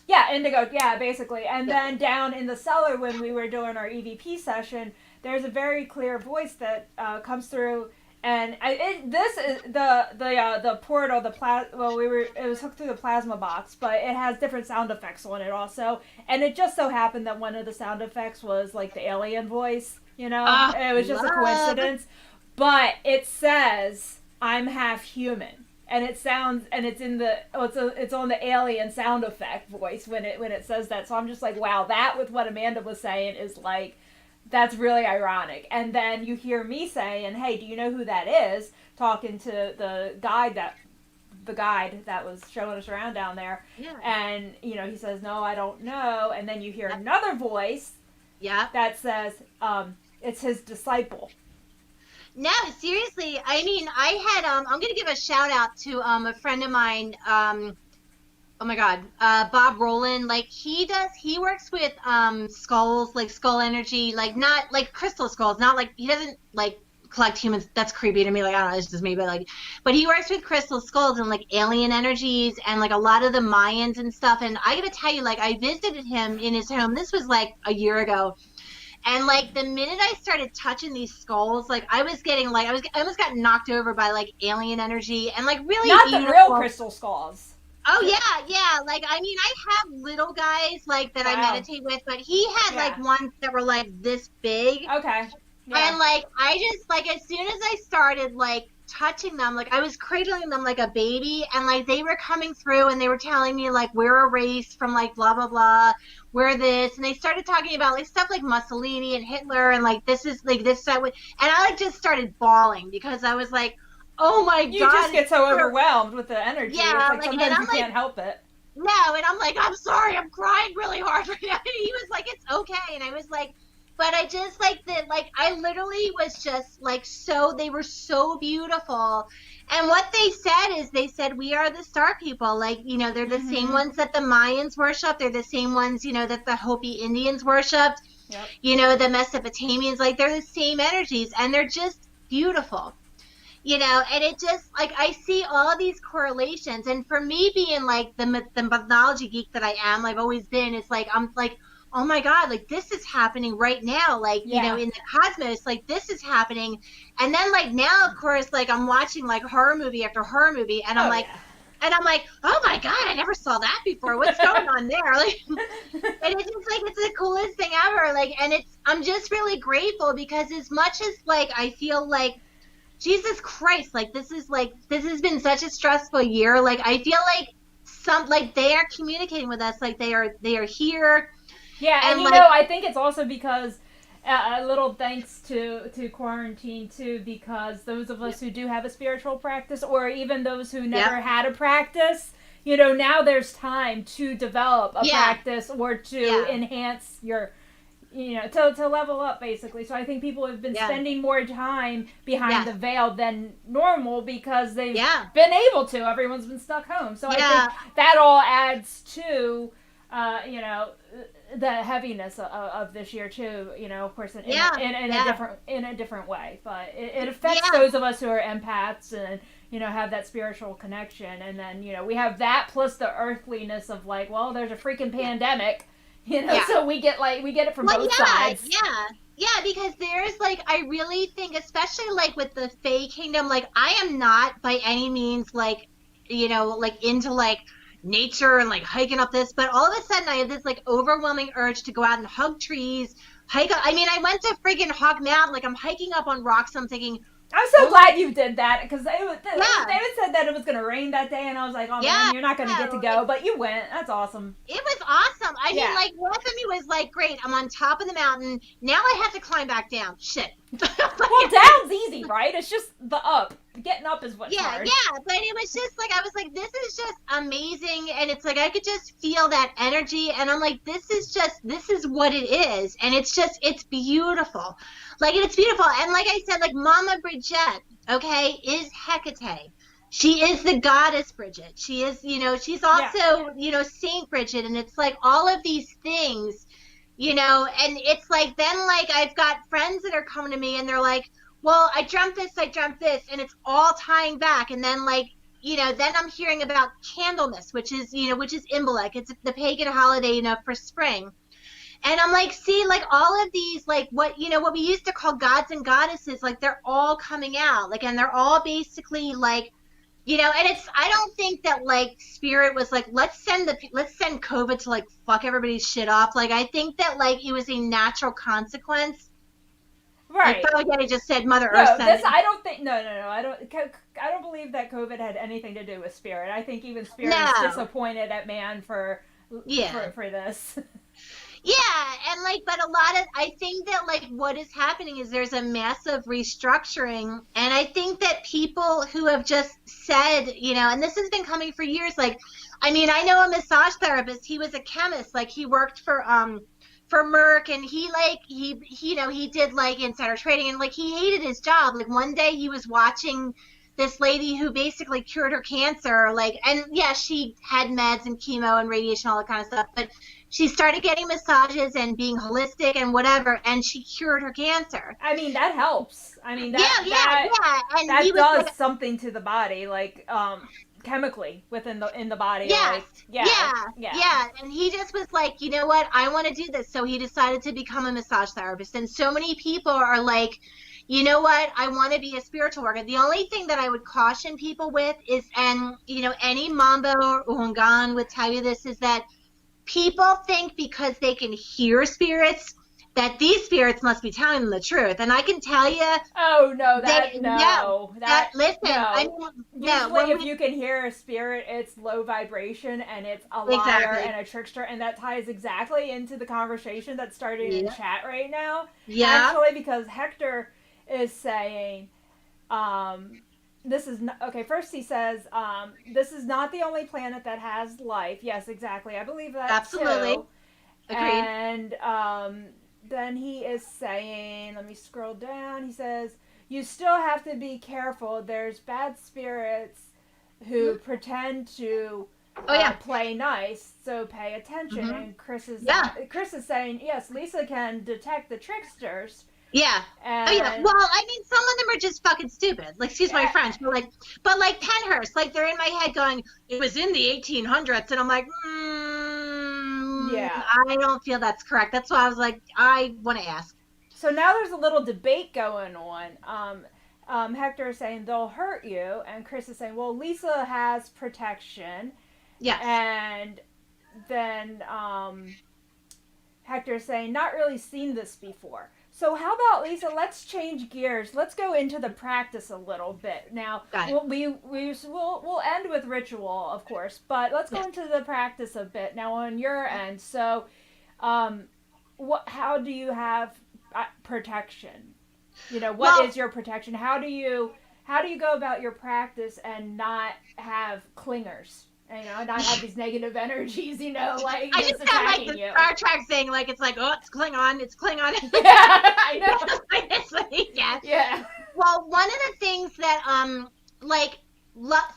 Yeah, indigo, basically. And then down in the cellar when we were doing our EVP session, there's a very clear voice that comes through. And this is the portal, it was hooked through the plasma box, but it has different sound effects on it also. And it just so happened that one of the sound effects was like the alien voice, it was just a coincidence. But it says, I'm half human. And it sounds, and it's in it's on the alien sound effect voice when it says that. So I'm just like, wow, that with what Amanda was saying is like, that's really ironic. And then you hear me saying, hey, do you know who that is? Talking to the guide that was showing us around down there. Yeah. And, he says, no, I don't know. And then you hear Yep. another voice Yep. that says, it's his disciple. No, seriously. I mean, I had I'm gonna give a shout out to a friend of mine. Oh my God, Bob Rowland. Like he works with skulls, like skull energy, like not like crystal skulls, not like he doesn't like collect humans. That's creepy to me. Like I don't know, it's just me, but he works with crystal skulls and like alien energies and like a lot of the Mayans and stuff. And I gotta tell you, like I visited him in his home. This was like a year ago. And like the minute I started touching these skulls, like I was getting like I almost got knocked over by like alien energy and like really not beautiful. The real crystal skulls. Oh yeah. Like I mean, I have little guys like that I meditate with, but he had like ones that were like this big. Okay. Yeah. And like I just like as soon as I started like touching them, like I was cradling them like a baby, and like they were coming through and they were telling me like we're a race from like blah blah blah, we're this, and they started talking about like stuff like Mussolini and Hitler and like this is like this that way, and I like just started bawling because I was like, oh my God. You just get so overwhelmed with the energy. Yeah, it's like sometimes you can't help it. No, and I'm like, I'm sorry, I'm crying really hard right now. And he was like, it's okay. And I was like, but I just like that, like I literally was just like they were so beautiful. And what they said is they said, we are the star people. Like, they're the same ones that the Mayans worship. They're the same ones, that the Hopi Indians worshipped. Yep. The Mesopotamians, like they're the same energies and they're just beautiful. And it just like I see all these correlations, and for me being like the mythology geek that I am, I've always been, it's like I'm like, oh my God, like this is happening right now, like in the cosmos, like this is happening, and then like now of course like I'm watching like horror movie after horror movie, and I'm like, oh my God, I never saw that before. What's going on there? Like, and it's just like it's the coolest thing ever. Like, and I'm just really grateful because as much as like I feel like Jesus Christ, like this has been such a stressful year. Like I feel like they are communicating with us, like they are here. Yeah, and I think it's also because a little thanks to quarantine too, because those of us who do have a spiritual practice, or even those who never had a practice, now there's time to develop a practice or to enhance your. To level up, basically. So I think people have been spending more time behind the veil than normal because they've been able to. Everyone's been stuck home. So I think that all adds to, the heaviness of this year too. Of course, in a different way. But it affects those of us who are empaths and have that spiritual connection. And then we have that plus the earthliness of like, well, there's a freaking pandemic. So we get it from both sides. Yeah, because there's like, I really think, especially like with the Fae Kingdom, like I am not by any means like, like into like nature and like hiking up this, but all of a sudden I have this like overwhelming urge to go out and hug trees, hike up. I mean, I went to friggin' Hog Mountain, like I'm hiking up on rocks. I'm thinking, I'm so glad you did that because David said that it was going to rain that day, and I was like, oh man, you're not going to get to go, but you went. That's awesome. It was awesome. I mean, like, one of me was like, great, I'm on top of the mountain. Now I have to climb back down. Shit. Well, down's easy, right? It's just the up. Getting up is what's hard. Yeah, but it was just like, I was like, this is just amazing, and it's like, I could just feel that energy, and I'm like, this is what it is, and it's beautiful. Like, it's beautiful, and like I said, like, Mama Bridget, okay, is Hecate. She is the goddess Bridget. She is, she's also, Saint Bridget, and it's like all of these things, and it's like, then like, I've got friends that are coming to me, and they're like, well, I dreamt this, and it's all tying back. And then like, then I'm hearing about Candlemas, which is 𝕊𝕦𝕡𝕡𝕠𝕜. It's the pagan holiday, for spring. And I'm like, see, like all of these, like what we used to call gods and goddesses, like they're all coming out, like, and they're all basically like, and I don't think that like spirit was like, let's send COVID to like fuck everybody's shit up. Like, I think that like it was a natural consequence. Right. I thought I just said Mother Earth. I don't think. No. I don't believe that COVID had anything to do with spirit. I think even spirit is disappointed at man for this. Yeah, and like, but a lot of, I think that like what is happening is there's a massive restructuring, and I think that people who have just said, and this has been coming for years, like, I mean, I know a massage therapist, he was a chemist, like he worked for Merck, and he like he he did like insider trading, and like he hated his job. Like one day he was watching this lady who basically cured her cancer, like, and yeah, she had meds and chemo and radiation, all that kind of stuff, but she started getting massages and being holistic and whatever, and she cured her cancer. I mean, that helps. I mean, Yeah. And that he was does like, something to the body, like chemically in the body. yes, Like, yeah. And he just was like, you know what, I want to do this. So he decided to become a massage therapist. And so many people are like, you know what, I want to be a spiritual worker. The only thing that I would caution people with is, and any Mambo or Ungan would tell you this, is that people think because they can hear spirits that these spirits must be telling them the truth. And I can tell you, oh no, listen, no. I mean, usually if you can hear a spirit, it's low vibration and it's a liar and a trickster, and that ties exactly into the conversation that's starting in chat right now. Actually, because Hector is saying, this is not, okay, first he says, this is not the only planet that has life. Yes, exactly. I believe that absolutely. Too. Agreed. And then he is saying, let me scroll down, he says, you still have to be careful. There's bad spirits who pretend to play nice, so pay attention. And Chris is saying, yes, Lisa can detect the tricksters. Yeah. And well, I mean, some of them are just fucking stupid. Like, excuse my French, but like Pennhurst, like they're in my head going, it was in the 1800s, and I'm like, I don't feel that's correct. That's why I was like, I want to ask. So now there's a little debate going on. Hector is saying they'll hurt you, and Chris is saying, well, Lisa has protection. Yes. And then Hector is saying, not really seen this before. So how about, Lisa, let's change gears. Let's go into the practice a little bit. Now, we'll end with ritual, of course, but let's go into the practice a bit. Now, on your end, so how do you have protection? What is your protection? How do you go about your practice and not have clingers? Not have these negative energies, like I just got like the Star Trek thing, like it's like, oh, it's Klingon. Yeah, I know. Yeah. Well, one of the things that,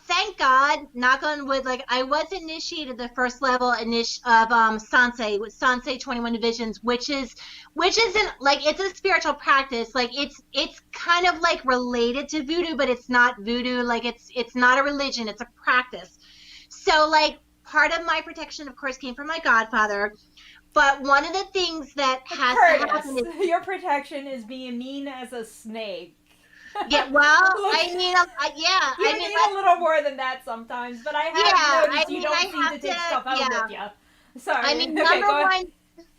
thank God, knock on wood, like I was initiated the first level of Sansei, with Sansei 21 Divisions, which isn't like, it's a spiritual practice. Like it's kind of like related to voodoo, but it's not voodoo. Like it's not a religion. It's a practice. So, like, part of my protection, of course, came from my godfather. But one of the things that has to happen is... your protection is being mean as a snake. Yeah, well, I mean, You need a little more than that sometimes, but I have noticed you don't seem to take stuff home with you. Sorry. I mean, number one,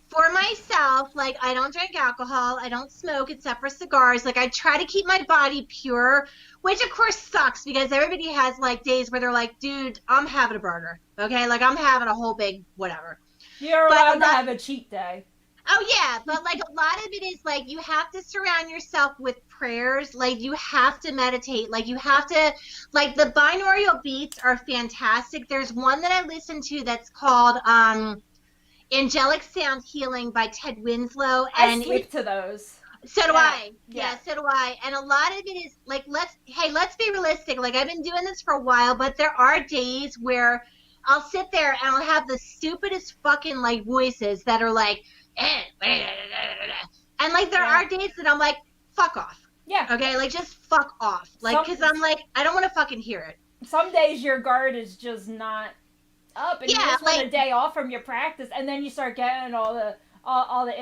for myself, like, I don't drink alcohol, I don't smoke except for cigars. Like, I try to keep my body pure, which of course sucks because everybody has like days where they're like, dude, I'm having a burger. Okay, like I'm having a whole big whatever. You're allowed to have a cheat day. Oh yeah, but like a lot of it is like you have to surround yourself with prayers. Like you have to meditate. Like you have to, like the binaural beats are fantastic. There's one that I listen to that's called Angelic Sound Healing by Ted Winslow. And I sleep to those. So do I. Yeah, so do I. And a lot of it is like, let's be realistic. Like I've been doing this for a while, but there are days where I'll sit there and I'll have the stupidest fucking like voices that are like, and like there are days that I'm like, fuck off. Yeah. Okay, like just fuck off. Like, because I'm like, I don't want to fucking hear it. Some days your guard is just not up, and you just want a day off from your practice, and then you start getting all the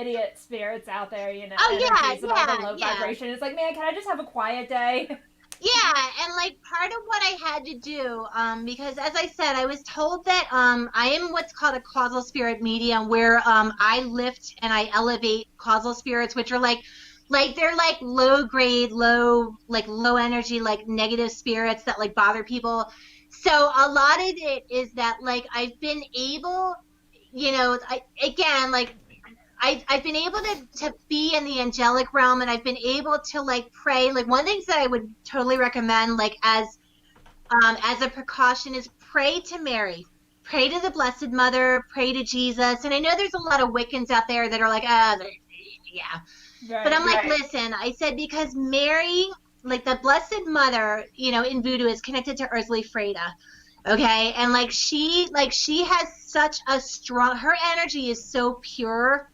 idiot spirits out there, all the low vibration. It's like, man, can I just have a quiet day? Yeah, and like part of what I had to do, because as I said, I was told that I am what's called a causal spirit medium, where I lift and I elevate causal spirits, which are like they're like low grade, low energy, like negative spirits that like bother people. So a lot of it is that like I've been able, I've been able to be in the angelic realm, and I've been able to like pray. Like one of the things that I would totally recommend, like as a precaution, is pray to Mary, pray to the Blessed Mother, pray to Jesus. And I know there's a lot of Wiccans out there that are like, yeah. Right. But I'm like, listen, I said, because Mary, like the Blessed Mother, you know, in voodoo is connected to 𝕬𝕦𝕚𝕚. Okay. And like she has such a strong, her energy is so pure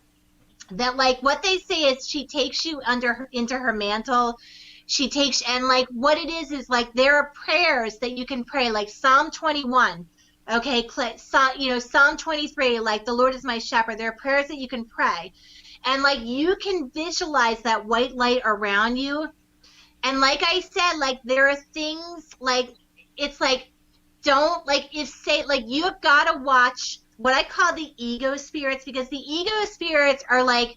that like what they say is she takes you into her mantle. She takes, and like what it is like there are prayers that you can pray, like Psalm 21. Okay. You know, Psalm 23, like the Lord is my shepherd. There are prayers that you can pray. And like you can visualize that white light around you. And like I said, like there are things like, it's like, don't like, if say like you've got to watch what I call the ego spirits, because the ego spirits are like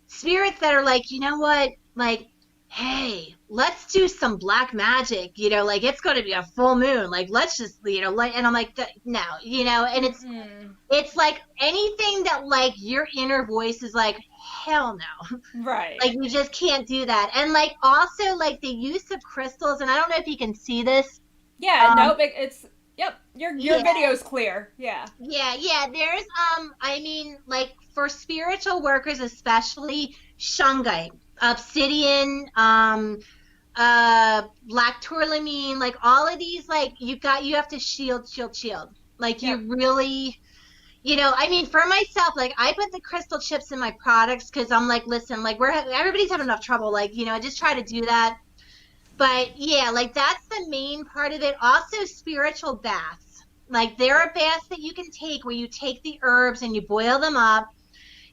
spirits that are like, you know what, like, hey, let's do some black magic, you know, like it's going to be a full moon, like let's just, you know, like, and I'm like, no, you know, and it's like anything that like your inner voice is like, hell no, Right. like you just can't do that. And like also like the use of crystals, and I don't know if you can see this. Yeah, no, it's yep. Your video's clear. Yeah. Yeah. There's I mean, like for spiritual workers, especially shungite, obsidian, black tourmaline, like all of these, like you have to shield. Like you really, you know, I mean, for myself, like I put the crystal chips in my products because I'm like, listen, like everybody's having enough trouble. Like, you know, I just try to do that. But yeah, like that's the main part of it. Also, spiritual baths. Like there are baths that you can take where you take the herbs and you boil them up,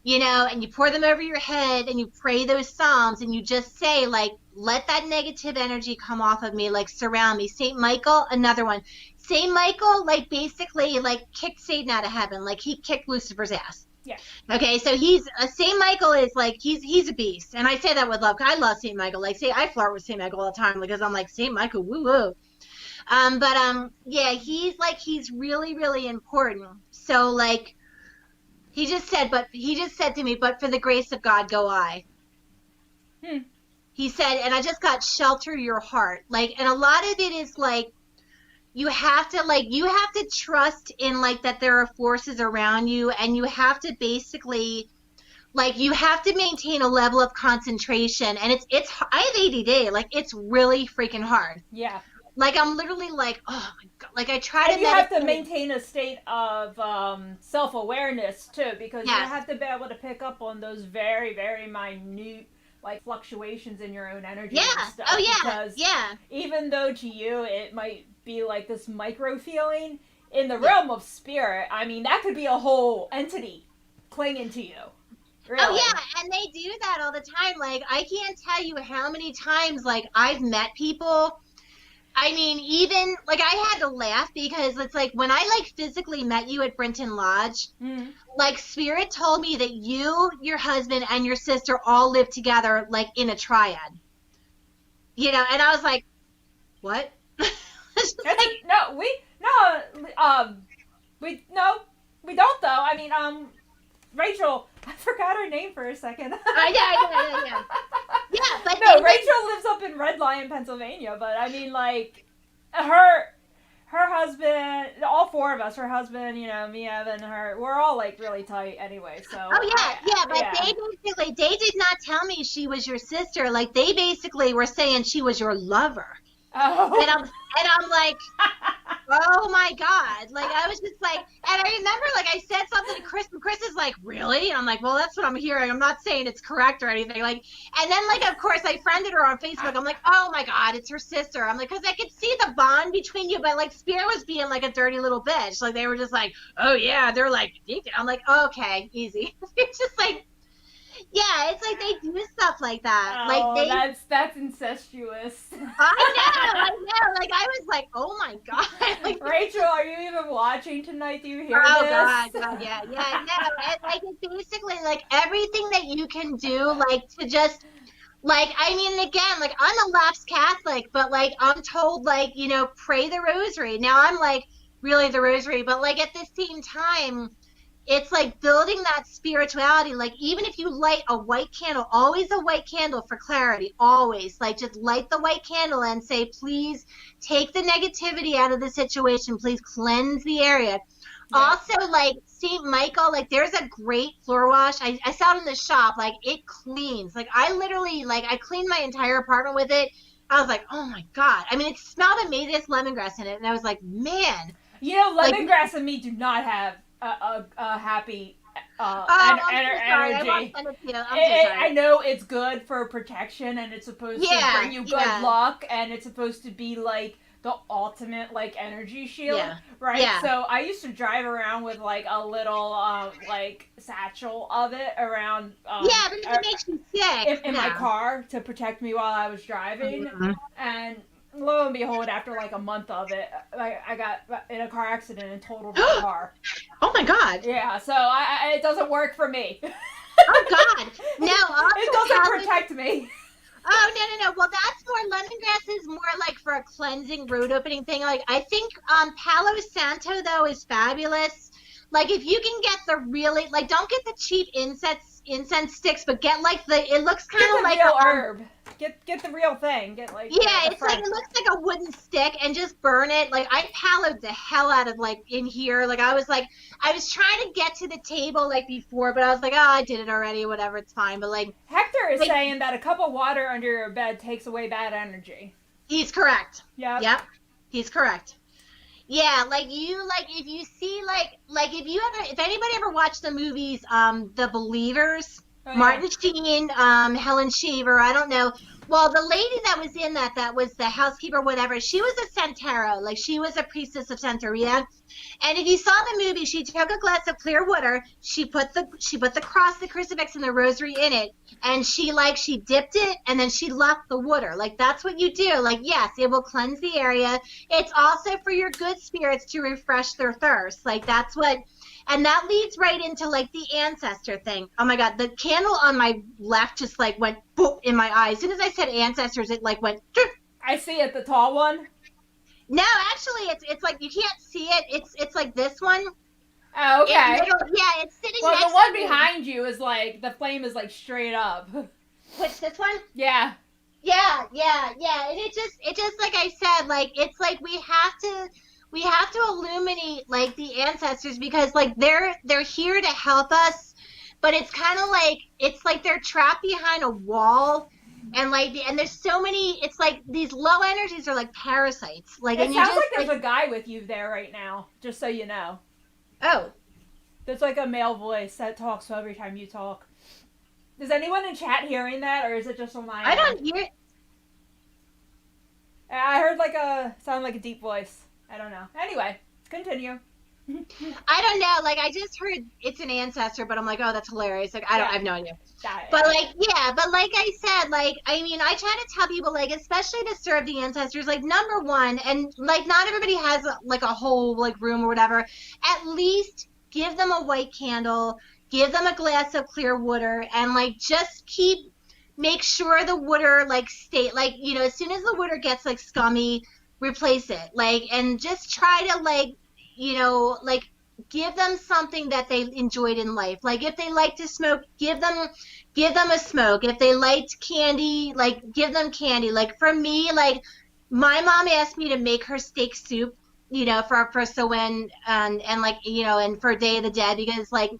you know, and you pour them over your head and you pray those psalms and you just say like, let that negative energy come off of me, like surround me. St. Michael, another one. St. Michael, like basically like kicked Satan out of heaven. Like he kicked Lucifer's ass. Yeah. Okay, so he's St. Michael is like he's a beast, and I say that with love. I love St. Michael. Like, say I flirt with St. Michael all the time because I'm like St. Michael, woo woo. Yeah, he's really really important. So like he just said to me, but for the grace of God, go I. He said, and I just got shelter your heart, like, and a lot of it is like. You have to trust in like that there are forces around you, and you have to basically like you have to maintain a level of concentration, and it's I have ADD, like it's really freaking hard. Yeah. Like I'm literally like, oh my God, like I try and to you have to maintain a state of self-awareness too, because you have to be able to pick up on those very very minute like fluctuations in your own energy and stuff. Oh yeah. Because even though to you it might be like this micro feeling, in the realm of spirit, I mean that could be a whole entity clinging to you. Really. Oh yeah, and they do that all the time. Like I can't tell you how many times like I've met people. I mean, even like I had to laugh because it's like when I like physically met you at Brenton Lodge, like spirit told me that you, your husband, and your sister all live together like in a triad. You know, and I was like, what? We don't though. I mean, Rachel, I forgot her name for a second. Yeah. Yeah, but no, Rachel lives up in Red Lion, Pennsylvania. But I mean, like, her husband, all four of us, her husband, you know, me, Evan, her, we're all like really tight anyway. So. Oh yeah, but they did not tell me she was your sister. Like they basically were saying she was your lover. Oh. And I'm like, oh my God. Like I was just like, and I remember like I said something to Chris, and Chris is like, really? And I'm like, well, that's what I'm hearing. I'm not saying it's correct or anything. Like, and then like, of course I friended her on Facebook. I'm like, oh my God, it's her sister. I'm like, cause I could see the bond between you, but like Spirit was being like a dirty little bitch. Like they were just like, oh yeah, they're like, I'm like, okay, easy. It's just like, yeah, it's like they do stuff like that. Oh, like that's incestuous. I know. Like I was like, oh my God. Like, Rachel, are you even watching tonight? Do you hear this? Oh God, yeah. No, and like it's basically like everything that you can do, like to just. Like, I mean, again, like, I'm a lapsed Catholic, but, like, I'm told, like, you know, pray the rosary. Now, I'm, like, really the rosary, but, like, at the same time, it's like building that spirituality. Like even if you light a white candle, always a white candle for clarity, always. Like just light the white candle and say, please take the negativity out of the situation. Please cleanse the area. Yeah. Also, like St. Michael, like there's a great floor wash. I saw it in the shop. Like it cleans. Like I literally, like I cleaned my entire apartment with it. I was like, oh my God. I mean, it smelled amazing. It's lemongrass in it. And I was like, man. You know, lemongrass and me do not have a happy I'm so sorry. energy. I won't send it to you. I'm so sorry. I know it's good for protection, and it's supposed to bring you good luck, and it's supposed to be like the ultimate like energy shield, right? Yeah. So I used to drive around with like a little like satchel of it around. But it makes you sick. In my car to protect me while I was driving, and lo and behold, after like a month of it, I got in a car accident and totaled my car. Oh my God. Yeah, so it doesn't work for me. Oh God. No, it doesn't protect me. Oh, no. Well, that's more, lemongrass is more like for a cleansing, road opening thing. Like, I think Palo Santo, though, is fabulous. Like, if you can get the really, like, don't get the cheap incense sticks, but get, like, it looks kind of like a real herb. Get the real thing. Get, like, it's like, it looks like a wooden stick, and just burn it. Like, I paloed the hell out of, like, in here. Like, I was trying to get to the table, like, before, but I was like, oh, I did it already, whatever, it's fine. But, like, Hector is saying that a cup of water under your bed takes away bad energy. He's correct. Yep. He's correct. Yeah, like, if you see, if anybody ever watched the movies, The Believers, Martin Sheen, Helen Shaver, I don't know. Well, the lady that was in that was the housekeeper, whatever, she was a Centauro. Like, she was a priestess of Santeria. And if you saw the movie, she took a glass of clear water, she put the cross, the crucifix, and the rosary in it, and she dipped it, and then she left the water. Like, that's what you do. Like, yes, it will cleanse the area. It's also for your good spirits to refresh their thirst. Like, that's what... And that leads right into, like, the ancestor thing. Oh, my God. The candle on my left just, like, went boop in my eye. As soon as I said ancestors, it, like, went... I see it, the tall one. No, actually, it's like, you can't see it. It's like this one. Oh, okay. It's sitting next to me. Well, the one behind you is, like, the flame is, like, straight up. Which, this one? Yeah. Yeah. And it just, like I said, like, it's like we have to illuminate, like, the ancestors, because, like, they're here to help us, but it's kind of like, it's like they're trapped behind a wall, and, like, and there's so many, it's like these low energies are like parasites. Like, it sounds like there's a guy with you there right now, just so you know. Oh. There's, like, a male voice that talks every time you talk. Is anyone in chat hearing that, or is it just on my end? I don't hear it. I heard, like, sound like a deep voice. I don't know. Anyway, continue. I don't know. Like, I just heard it's an ancestor, but I'm like, oh, that's hilarious. Like, I have no idea. But, like, but like I said, like, I mean, I try to tell people, like, especially to serve the ancestors, like, number one, and, like, not everybody has, like, a whole, like, room or whatever. At least give them a white candle, give them a glass of clear water, and, like, just make sure the water, like, like, you know, as soon as the water gets, like, scummy, replace it, like, and just try to, like, you know, like, give them something that they enjoyed in life. Like, if they like to smoke, give them a smoke. If they liked candy, like, give them candy. Like, for me, like, my mom asked me to make her steak soup, you know, for Samhain, and like, you know, and for Day of the Dead, because, like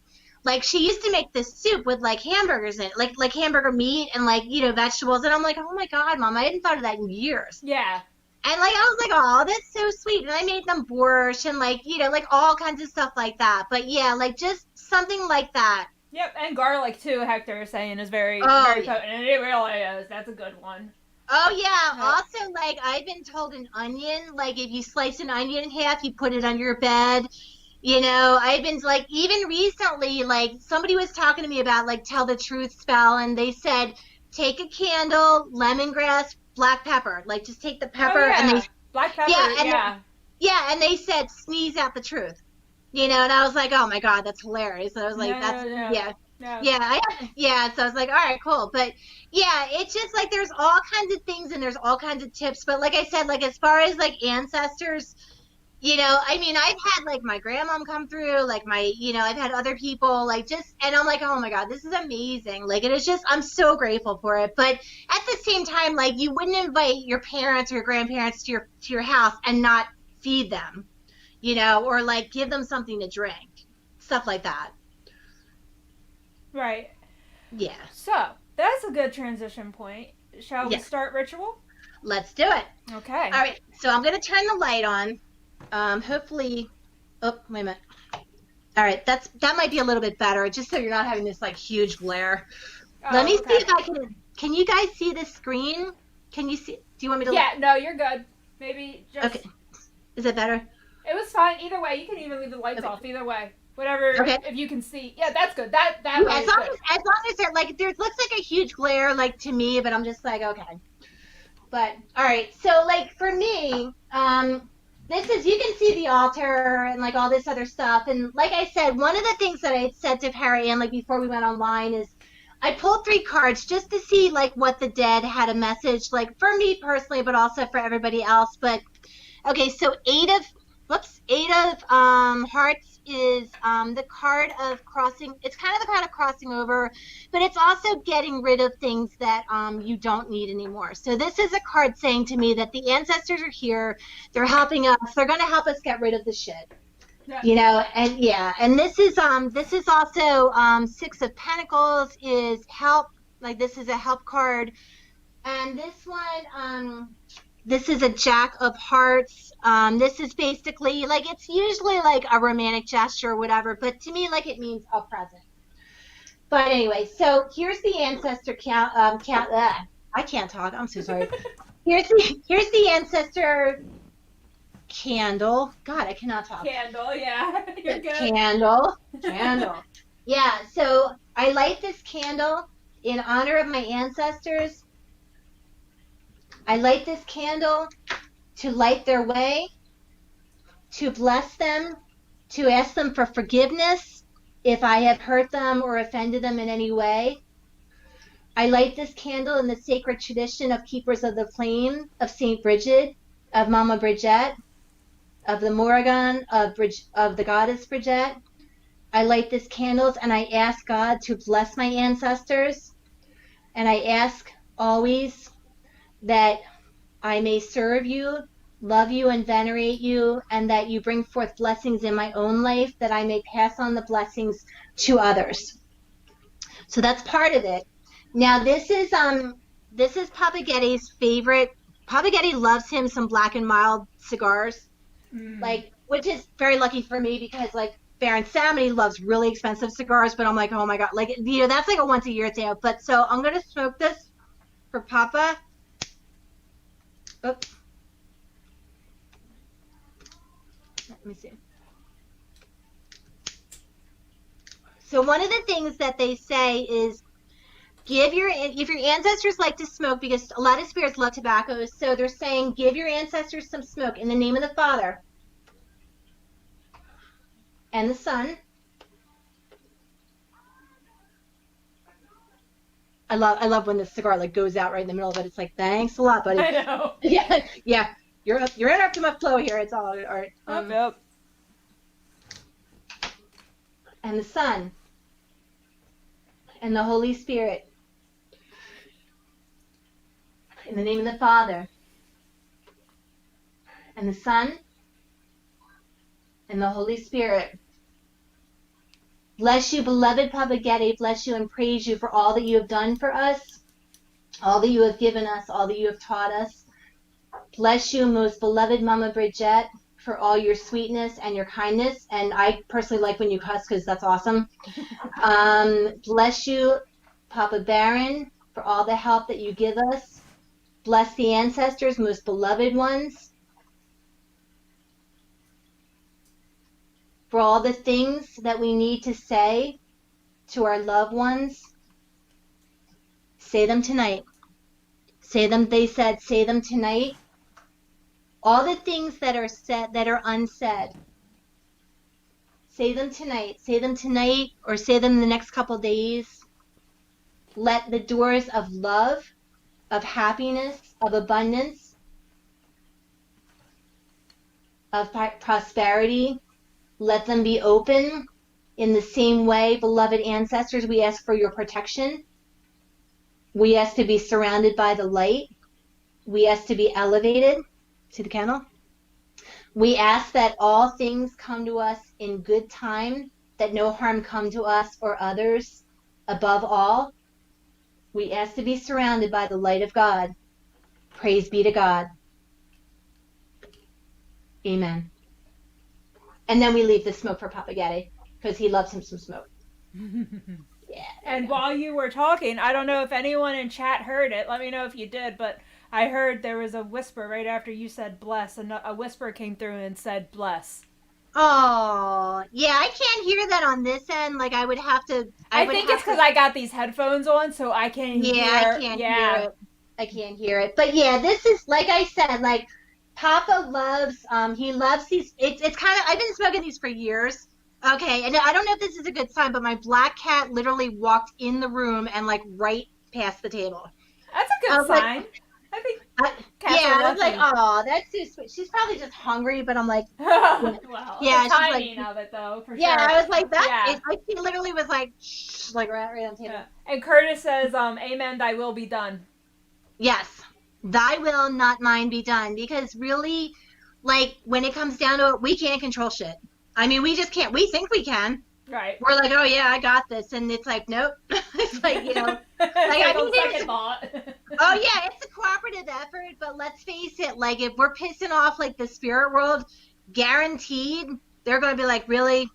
she used to make this soup with, like, hamburgers in it, like hamburger meat and, like, you know, vegetables, and I'm like, oh my God, Mom, I hadn't thought of that in years. Yeah. And, like, I was like, oh, that's so sweet. And I made them borscht and, like, you know, like, all kinds of stuff like that. But, yeah, like, just something like that. Yep, and garlic, too, Hector is saying, is very potent. And it really is. That's a good one. Oh, yeah. Also, like, I've been told an onion, like, if you slice an onion in half, you put it on your bed. You know, I've been, like, even recently, like, somebody was talking to me about, like, tell the truth spell. And they said, take a candle, lemongrass, black pepper, like, just take the pepper and they black pepper, and they said sneeze out the truth, you know, and I was like, oh my God, that's hilarious. And I was like, so I was like, all right, cool. But yeah, it's just like there's all kinds of things and there's all kinds of tips, but like I said, like, as far as, like, ancestors, I mean, I've had like my grandmom come through, like I've had other people like and I'm like, oh my God, this is amazing. Like, it is just, I'm so grateful for it. But at the same time, like, you wouldn't invite your parents or your grandparents to your house and not feed them, or like give them something to drink, stuff like that. Right. Yeah. So, that's a good transition point. Shall we Yeah. start ritual? Let's do it. Okay. All right. So I'm going to turn the light on. Hopefully, oh, wait a minute. All right, that might be a little bit better, just so you're not having this like huge glare. Let me Oh, see okay. if I can. Can you guys see the screen? Can you see? Do you want me to? Yeah, no, you're good. Maybe Okay. just. Is it better? It was fine. Either way, you can even leave the lights Okay. off. Either way. Whatever, Okay. if you can see. Yeah, that's good. That Yeah, way as is long good. as there like there looks like a huge glare like to me, but I'm just like okay. But all right, so like for me, this is you can see the altar and like all this other stuff, and like I said, one of the things that I had said to Perry and like before we went online is I pulled 3 cards just to see like what the dead had a message like for me personally, but also for everybody else. But okay, so eight of hearts is the card of crossing. It's kind of the card of crossing over, but it's also getting rid of things that you don't need anymore. So this is a card saying to me that the ancestors are here. They're helping us. They're going to help us get rid of the shit. Yeah. And yeah, and this is also 6 of Pentacles is help. Like this is a help card, and this is a Jack of Hearts. This is basically like it's usually like a romantic gesture or whatever, but to me, like it means a present. But anyway, so here's the ancestor count. I can't talk. I'm so sorry. Here's the ancestor candle. God, I cannot talk. Candle, yeah. You're good. Candle. Yeah. So I light this candle in honor of my ancestors. I light this candle to light their way, to bless them, to ask them for forgiveness if I have hurt them or offended them in any way. I light this candle in the sacred tradition of Keepers of the Flame, of St. Bridget, of Mama Bridget, of the Morrigan, of the goddess Bridget. I light these candles and I ask God to bless my ancestors. And I ask always that I may serve you, love you, and venerate you, and that you bring forth blessings in my own life, that I may pass on the blessings to others. So that's part of it. Now this is Papa Getty's favorite. Papa Getty loves him some Black and Mild cigars, like which is very lucky for me because like Baron Samedi loves really expensive cigars, but I'm like, oh my God, like that's like a once a year thing. But so I'm gonna smoke this for Papa. Oops. Let me see. So one of the things that they say is if your ancestors like to smoke, because a lot of spirits love tobacco, so they're saying give your ancestors some smoke in the name of the Father and the Son. I love when the cigar like goes out right in the middle of it. It's like thanks a lot, buddy. I know. Yeah. You're interrupting my flow here. It's all right. Yep. And the Son and the Holy Spirit. In the name of the Father and the Son and the Holy Spirit. Bless you, beloved Papa Getty. Bless you and praise you for all that you have done for us, all that you have given us, all that you have taught us. Bless you, most beloved Mama Bridget, for all your sweetness and your kindness. And I personally like when you cuss because that's awesome. Bless you, Papa Baron, for all the help that you give us. Bless the ancestors, most beloved ones, for all the things that we need to say to our loved ones. Say them tonight. Say them, they said, say them tonight. All the things that are said, that are unsaid. Say them tonight. Say them tonight or say them the next couple days. Let the doors of love, of happiness, of abundance, of prosperity. Let them be open. In the same way, beloved ancestors, we ask for your protection. We ask to be surrounded by the light. We ask to be elevated. See the candle? We ask that all things come to us in good time, that no harm come to us or others. Above all, we ask to be surrounded by the light of God. Praise be to God. Amen. And then we leave the smoke for Papa Getty, because he loves him some smoke. Yeah. And while you were talking, I don't know if anyone in chat heard it. Let me know if you did, but I heard there was a whisper right after you said bless, and a whisper came through and said bless. Oh, yeah, I can't hear that on this end. Like, I would have to. I think it's because I got these headphones on, so I can hear. I can't hear it. I can't hear it. But yeah, this is, like I said, like, Papa loves, he loves these. It's kind of, I've been smoking these for years. Okay, and I don't know if this is a good sign, but my black cat literally walked in the room and, like, right past the table. That's a good sign. Like, I think I was like, oh, that's too sweet. She's probably just hungry, but I'm like, well, yeah, the timing of it though, for yeah, sure. I was like that. Yeah. Like, she literally was like, shh, like right on the table. Yeah. And Curtis says, "Amen. Thy will be done." Yes, thy will, not mine, be done. Because really, like, when it comes down to it, we can't control shit. I mean, we just can't. We think we can. Right. We're like, oh yeah, I got this, and it's like, nope. It's like, you know, like I mean, second thought. Oh yeah, it's a cooperative effort, but let's face it, like, if we're pissing off like the spirit world, guaranteed they're gonna be like, really?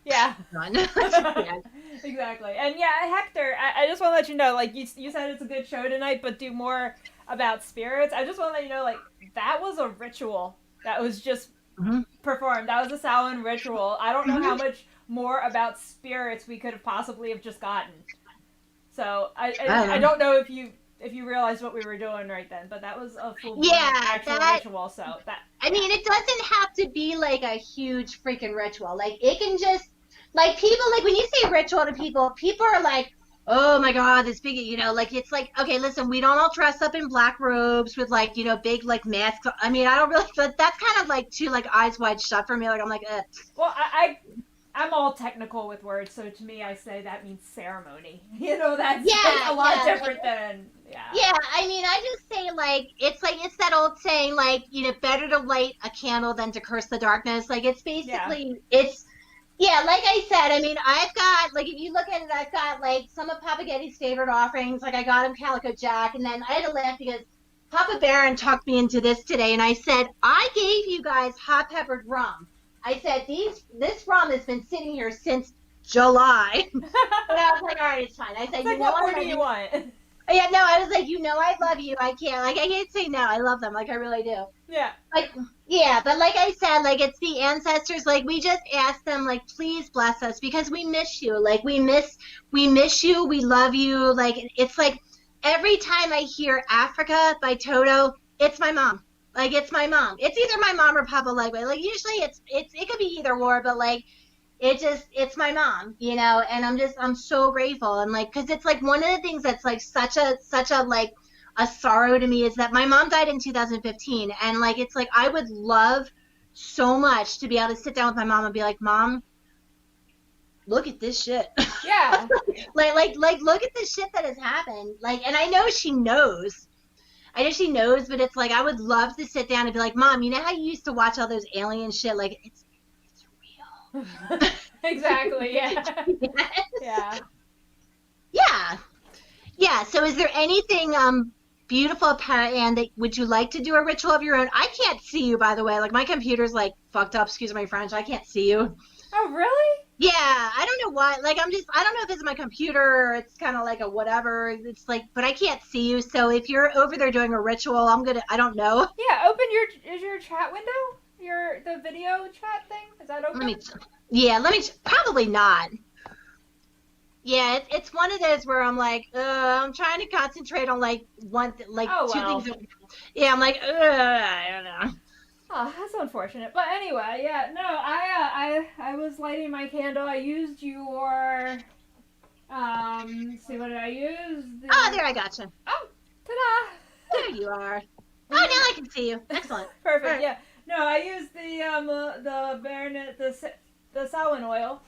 Yeah. Yeah. Exactly. And yeah, Hector, I just want to let you know, like, you said it's a good show tonight, but do more about spirits. I just want to let you know, like, that was a ritual that was just performed. That was a Samhain ritual. I don't know how much more about spirits we could have possibly have just gotten. So I don't know if you realized what we were doing right then, but that was a full actual ritual. So that, I mean, it doesn't have to be like a huge freaking ritual. Like, it can just, like, people, like, when you say ritual to people are like, oh my god, this big, you know, like, it's like, okay, listen, we don't all dress up in black robes with, like, you know, big, like, masks. I mean, I don't really, but that's kind of like too, like, eyes wide shut for me. Like, I'm like, well, I'm all technical with words, so to me, I say that means ceremony. You know, that's a lot different than, Yeah, I mean, I just say, like, it's that old saying, like, you know, better to light a candle than to curse the darkness. Like, it's basically, like I said, I mean, I've got, like, if you look at it, I've got, like, some of Papa Getty's favorite offerings. Like, I got him Calico Jack, and then I had to laugh because Papa Barron talked me into this today, and I said, I gave you guys hot peppered rum. I said, this rum has been sitting here since July. And I was like, all right, it's fine. I said, you know what do you want? Yeah, no, I was like, you know, I love you. I can't say no. I love them. Like, I really do. Yeah. Like, yeah, but like I said, like, it's the ancestors. Like, we just ask them, like, please bless us because we miss you. Like, we miss you. We love you. Like, it's like every time I hear Africa by Toto, it's my mom. Like, it's my mom. It's either my mom or Papa Legway. Like, usually it could be either or, but, like, it's my mom, you know, and I'm so grateful. And, like, because it's, like, one of the things that's, like, such a, like, a sorrow to me is that my mom died in 2015. And, like, it's, like, I would love so much to be able to sit down with my mom and be like, Mom, look at this shit. Yeah. like, look at this shit that has happened. Like, and I know she knows. But it's like, I would love to sit down and be like, Mom, you know how you used to watch all those alien shit? Like, it's real. Exactly, yeah. Yes. Yeah. So is there anything beautiful, Anne, that would you like to do a ritual of your own? I can't see you, by the way. Like, my computer's, like, fucked up. Excuse my French. I can't see you. Oh, really? Yeah, I don't know why. Like, I don't know if it's my computer or it's kind of like a whatever. It's like, but I can't see you. So if you're over there doing a ritual, I don't know. Yeah, open your chat window? The video chat thing? Is that open? Probably not. Yeah, it's one of those where I'm like, I'm trying to concentrate on, like, two things. Yeah, I'm like, I don't know. Oh, that's unfortunate. But anyway, yeah, no, I was lighting my candle. I used your, see, what did I use? Oh, there, I got you. Oh, ta-da! There you are. Oh, now I can see you. Excellent. Perfect, right. Yeah. No, I use the Baronet the Samhain oil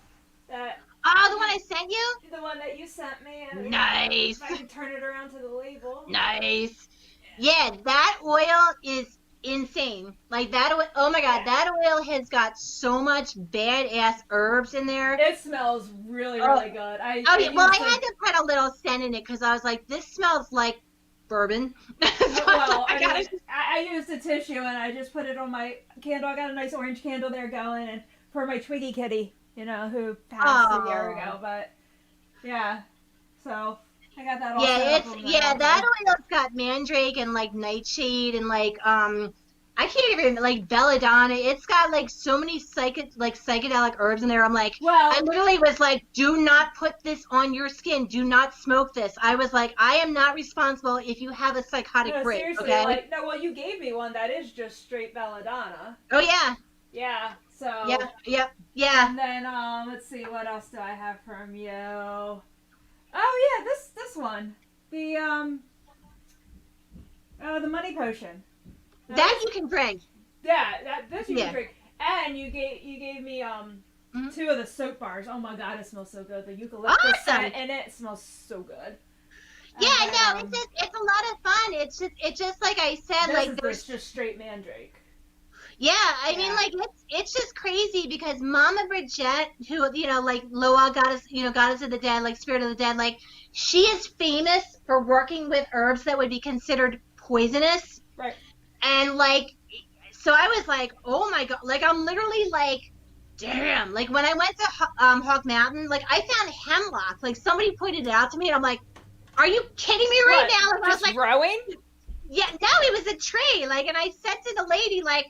that Oh, the one I sent you? the one that you sent me. Nice. If I can turn it around to the label. Nice. Yeah, that oil is insane. Like that oil, oh my God, Yeah. that oil has got so much badass herbs in there. It smells really, Oh, really good. oh yeah, well, I used to. had to put a little scent in it because I was like, this smells like bourbon. So Well, I gotta. I used a tissue and I just put it on my candle. I got a nice orange candle there going, and for my Twiggy kitty, who passed a year ago. But yeah, so I got that all set Yeah, up on the that altar. oil's got mandrake and like nightshade and like I can't even like belladonna. It's got like so many psychedelic herbs in there. I'm like, I Well, literally was like, do not put this on your skin. Do not smoke this. I was like, I am not responsible if you have a psychotic no, break. seriously, Okay. like no. Well, you gave me one that is just straight belladonna. Oh yeah. Yeah. So. Yeah. Yep. Yeah. And then let's see, what else do I have from you? Oh yeah, this one, the money potion. Now, That you can drink. yeah, this you Yeah. can drink. And you gave me Mhm. 2 of the soap bars. Oh my god, it smells so good. The eucalyptus Awesome. scent in it smells so good. Yeah, And no, then, it's a lot of fun. It's just like I said, this like is there's just straight mandrake. yeah, I mean Yeah. like it's just crazy because Mama Bridget, who like Loa goddess, goddess of the dead, like spirit of the dead, like she is famous for working with herbs that would be considered poisonous. Right. And like so I was like, "Oh my God." Like I'm literally like, "Damn." Like when I went to Hawk Mountain, like I found hemlock. Like somebody pointed it out to me and I'm like, "Are you kidding me right now?" And I was Just like, growing? yeah, no, it was a tree. Like, and I said to the lady, like,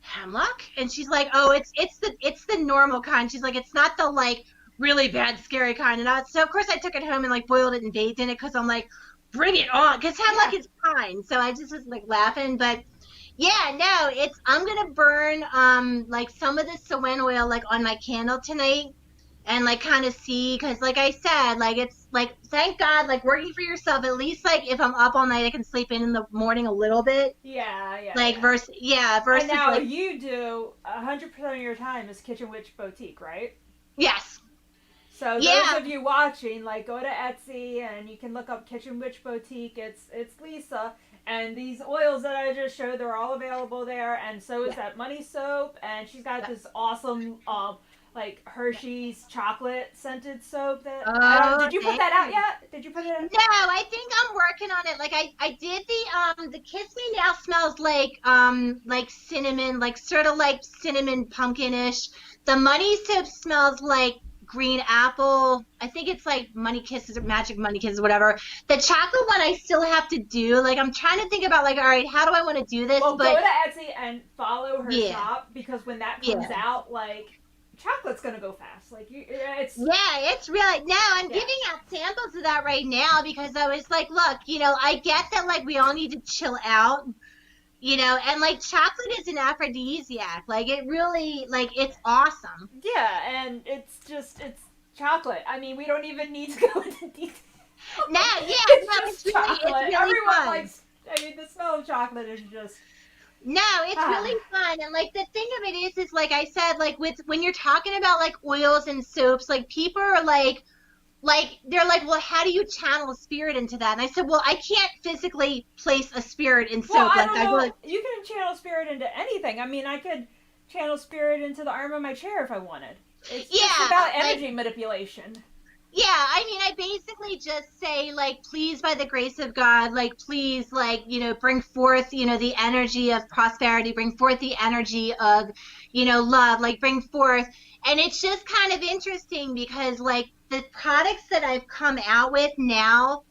hemlock, and she's like, oh, it's the normal kind. She's like, it's not the like really bad scary kind. And so of course I took it home and like boiled it and bathed in it because I'm like, bring it on, because hemlock is fine. So I just was like laughing, but yeah, no, I'm gonna burn like some of the sawen oil like on my candle tonight and like kind of see because like I said like it's like thank God like working for yourself at least like if I'm up all night I can sleep in the morning a little bit Yeah. like Yeah. versus And now like you do 100% of your time is Kitchen Witch Boutique, right? yes So yeah those of you watching, like, go to Etsy and you can look up Kitchen Witch Boutique. It's Lisa, and these oils that I just showed, they're all available there. And so is that money soap, and she's got this awesome like Hershey's chocolate scented soap. Did you put that out yet? Did you put it out? no, I think I'm working on it. Like I did the Kiss Me Now smells like cinnamon, like sort of like cinnamon pumpkinish. The money soap smells like green apple. I think it's like money kisses or magic money kisses, whatever. The chocolate one I still have to do. Like I'm trying to think about like, all right, how do I want to do this? Well, but go to Etsy and follow her Yeah. shop, because when that comes Yeah. out, like, chocolate's gonna go fast. Like, it's Yeah, it's really no. I'm Yeah. giving out samples of that right now because I was like, look, I get that like we all need to chill out, and like chocolate is an aphrodisiac. Like it really, like it's awesome. Yeah, and it's chocolate. I mean, we don't even need to go into detail. No, yeah, It's it's chocolate. really Everyone fun. likes. I mean, the smell of chocolate is just. No, it's really fun. And like the thing of it is like I said, like when you're talking about like oils and soaps, like people are like they're like, well, how do you channel a spirit into that? And I said, well, I can't physically place a spirit in soap. Well, I like don't I know. really, You can channel spirit into anything. I mean, I could channel spirit into the arm of my chair if I wanted. It's just Yeah, about like- energy manipulation. yeah, I mean, I basically just say, like, please, by the grace of God, like, please, like, bring forth, the energy of prosperity, bring forth the energy of, love, like, bring forth. And it's just kind of interesting because, like, the products that I've come out with now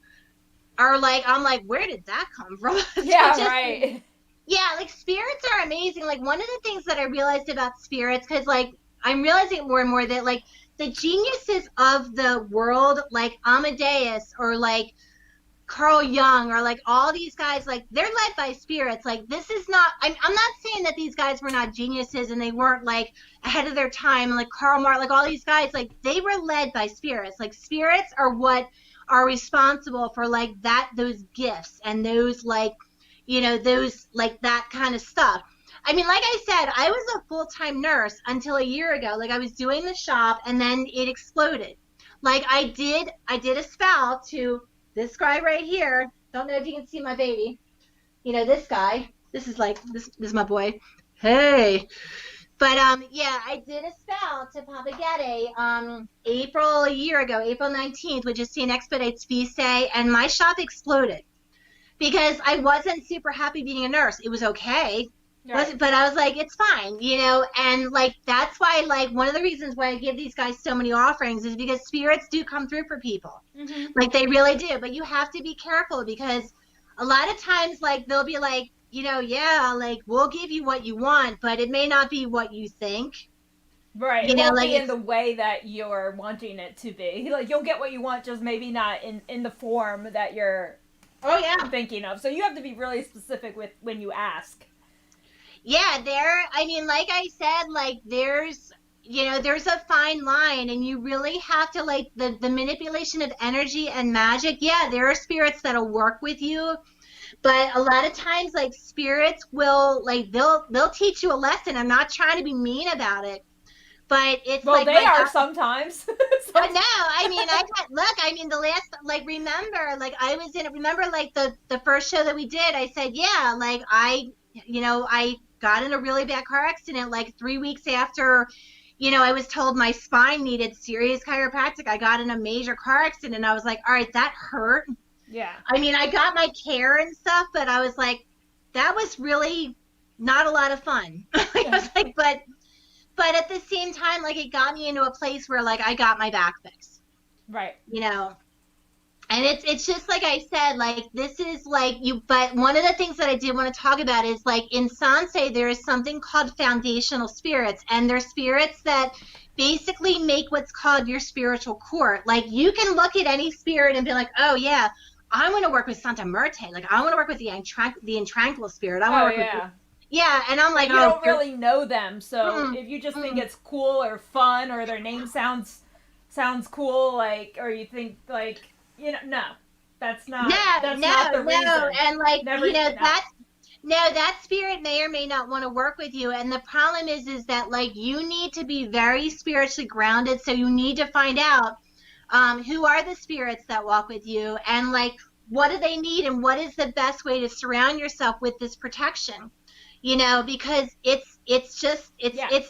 are like, I'm like, where did that come from? So Yeah, just- right. Yeah, like, spirits are amazing. Like, one of the things that I realized about spirits, because, like, I'm realizing more and more that, like, the geniuses of the world, like Amadeus or like Carl Jung or like all these guys, like they're led by spirits. Like this is not, I'm not saying that these guys were not geniuses and they weren't like ahead of their time. Like Karl Marx, like all these guys, like they were led by spirits. Like spirits are what are responsible for like those gifts and those like, those like that kind of stuff. I mean, like I said, I was a full-time nurse until a year ago. Like I was doing the shop and then it exploded. Like I did a spell to this guy right here. Don't know if you can see my baby. You know, this guy. This is like this is my boy. Hey. But yeah, I did a spell to Papa Getty April a year ago, April 19th, which is St. Expedite's feast day, and my shop exploded because I wasn't super happy being a nurse. It was okay. Right. But I was like, it's fine, you know, and like that's why like one of the reasons why I give these guys so many offerings is because spirits do come through for people. Mm-hmm. Like they really do, but you have to be careful because a lot of times like they'll be like, you know, yeah, like we'll give you what you want, but it may not be what you think. Right. You It know, won't like be in the way that you're wanting it to be. Like you'll get what you want, just maybe not in the form that you're oh yeah. thinking of. So you have to be really specific with when you ask. Yeah, I mean, like I said, like there's, you know, there's a fine line and you really have to like the manipulation of energy and magic. Yeah, there are spirits that'll work with you, but a lot of times like spirits will like they'll teach you a lesson. I'm not trying to be mean about it, but it's Well, like they are sometimes. I know. I mean, look. I mean, the last like remember, like I was in it. Remember, like the first show that we did. I said, yeah, like you know, I got in a really bad car accident like 3 weeks after, you know, I was told my spine needed serious chiropractic. I got in a major car accident. And I was like, all right, that hurt. Yeah. I mean, I got my care and stuff, but I was like, that was really not a lot of fun. I was like, but at the same time, like it got me into a place where like I got my back fixed. Right. You know. And it's just like I said, like this is like you. But one of the things that I did want to talk about is like in Sansei there is something called foundational spirits, and they're spirits that basically make what's called your spiritual court. Like you can look at any spirit and be like, oh yeah, I want to work with Santa Muerte. Like I want to work with the intranquil spirit. I want to Oh work yeah. with yeah. And I'm like, You oh, don't really know them, so mm, if you just think mm. it's cool or fun or their name sounds cool, like, or you think like, you know, no, that's not the reason. And like Never, you know no. that spirit may or may not want to work with you. And the problem is that like you need to be very spiritually grounded. So you need to find out who are the spirits that walk with you, and like what do they need, and what is the best way to surround yourself with this protection. You know, because it's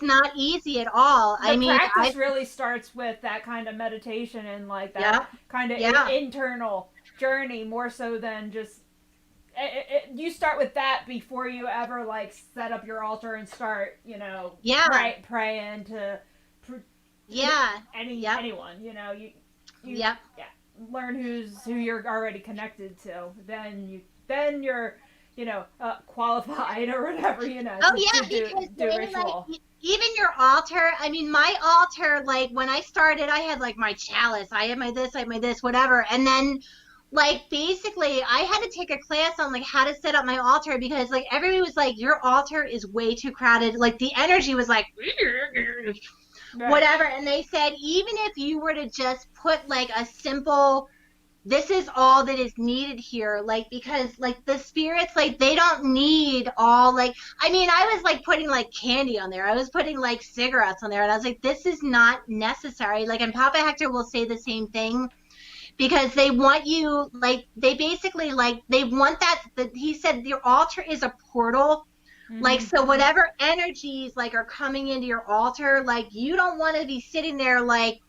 not easy at all. The practice really starts with that kind of meditation and like that kind of internal journey more so than just you start with that before you ever like set up your altar and start, you know, praying to anyone, you know, you learn who you're already connected to, then you're, you know, qualified or whatever, you know. Because do ritual. Like, even your altar. I mean, my altar, like when I started, I had like my chalice, I had my this, whatever, and then like basically, I had to take a class on like how to set up my altar because like everybody was like, your altar is way too crowded. Like the energy was like whatever, and they said even if you were to just put like a simple this is all that is needed here, like because like the spirits, like they don't need all like I mean I was like putting like candy on there, I was putting like cigarettes on there, and I was like this is not necessary. Like, and Papa Hector will say the same thing because they want you like they basically like they want that he said your altar is a portal. Like so whatever energies like are coming into your altar, like you don't want to be sitting there like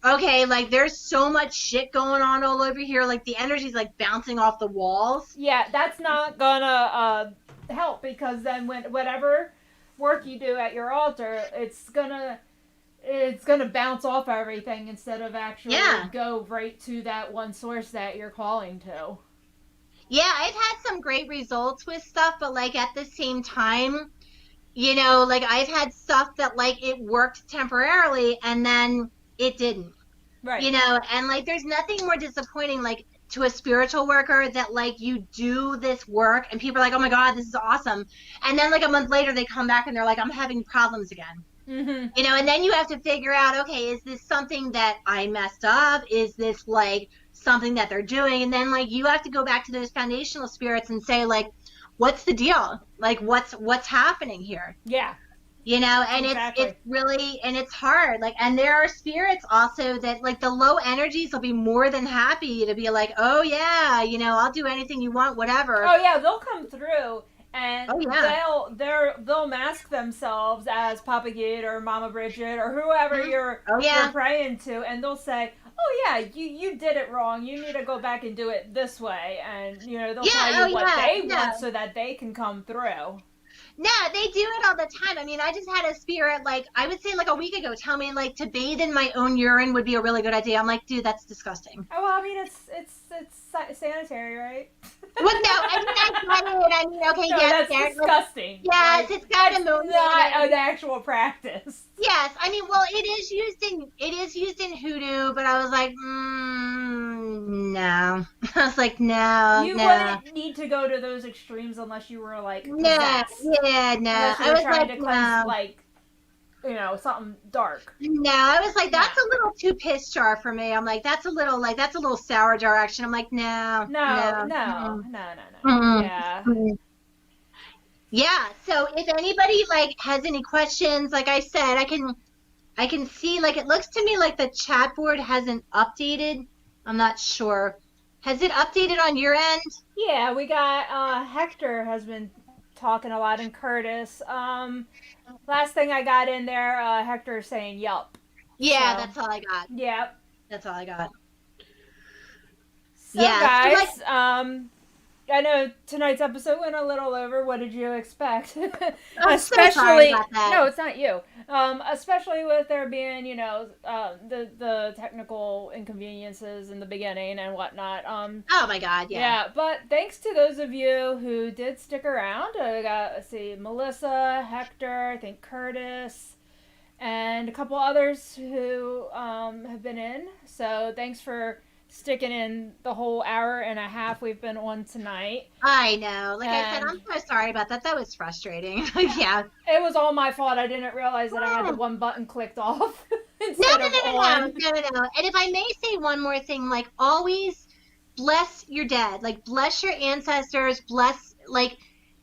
okay, like there's so much shit going on all over here. Like the energy's like bouncing off the walls. Yeah, that's not gonna help because then when whatever work you do at your altar, it's gonna bounce off everything instead of actually go right to that one source that you're calling to. Yeah, I've had some great results with stuff, but like at the same time, you know, like I've had stuff that like it worked temporarily and then it didn't. Right. You know, and like there's nothing more disappointing like to a spiritual worker that like you do this work and people are like, oh my God, this is awesome. And then like a month later they come back and they're like, I'm having problems again. Mm-hmm. You know, and then you have to figure out, okay, is this something that I messed up? Is this like something that they're doing? And then like you have to go back to those foundational spirits and say like, what's the deal? Like, what's happening here? Yeah. You know, and Exactly. it's really, and it's hard. Like, and there are spirits also that, like, the low energies will be more than happy to be like, oh yeah, you know, I'll do anything you want, whatever. Oh yeah, they'll come through and Oh yeah. they'll mask themselves as Papa Gate or Mama Bridget or whoever Mhm. you're Oh you're yeah. praying to, and they'll say, "Oh yeah, you did it wrong. You need to go back and do it this way." And they'll tell Yeah. you Oh what yeah. they want No. so that they can come through. No, they do it all the time. I mean, I just had a spirit, like, I would say like a week ago, tell me like to bathe in my own urine would be a really good idea. I'm like, dude, that's disgusting. Oh well, I mean it's sanitary, right? Well, no, I mean, I get it. I mean, okay, No, yes, that's disgusting. yes, Like, it's got that's ammonia not in an it. actual practice. Yes, I mean, well, it is used in hoodoo, but I was like, no. I was like, no, You no, wouldn't need to go to those extremes unless you were like no, possessed. yeah, no. Unless you I were was trying like, to cleanse no, like something dark. no. I was like, No. that's a little too piss jar for me. I'm like, that's a little sour jar action. I'm like, no, No, no, no, no, no, no. mm-mm, Yeah. mm-mm. Yeah. So if anybody like has any questions, like I said, I can see, like, it looks to me like the chat board hasn't updated. I'm not sure. Has it updated on your end? Yeah, we got Hector has been talking a lot, and Curtis. Last thing I got in there, Hector saying yup. Yeah, So that's all I got. yep. That's all I got. So Yeah. So like, guys, I know tonight's episode went a little over. What did you expect? I'm so sorry Especially, about that. no, it's not you. Especially with there being, the technical inconveniences in the beginning and whatnot. Oh my God, yeah. Yeah, but thanks to those of you who did stick around. I got, let's see, Melissa, Hector, I think Curtis, and a couple others who have been in. So thanks for sticking in the whole hour and a half we've been on tonight. I know. Like I said, And I'm so sorry about that. That was frustrating. yeah, Yeah. it was all my fault. I didn't realize that I had the No, one button clicked off no, instead no, of no, no, on. no, no, no. And if I may say one more thing, like always bless your dead, like bless your ancestors, bless, like,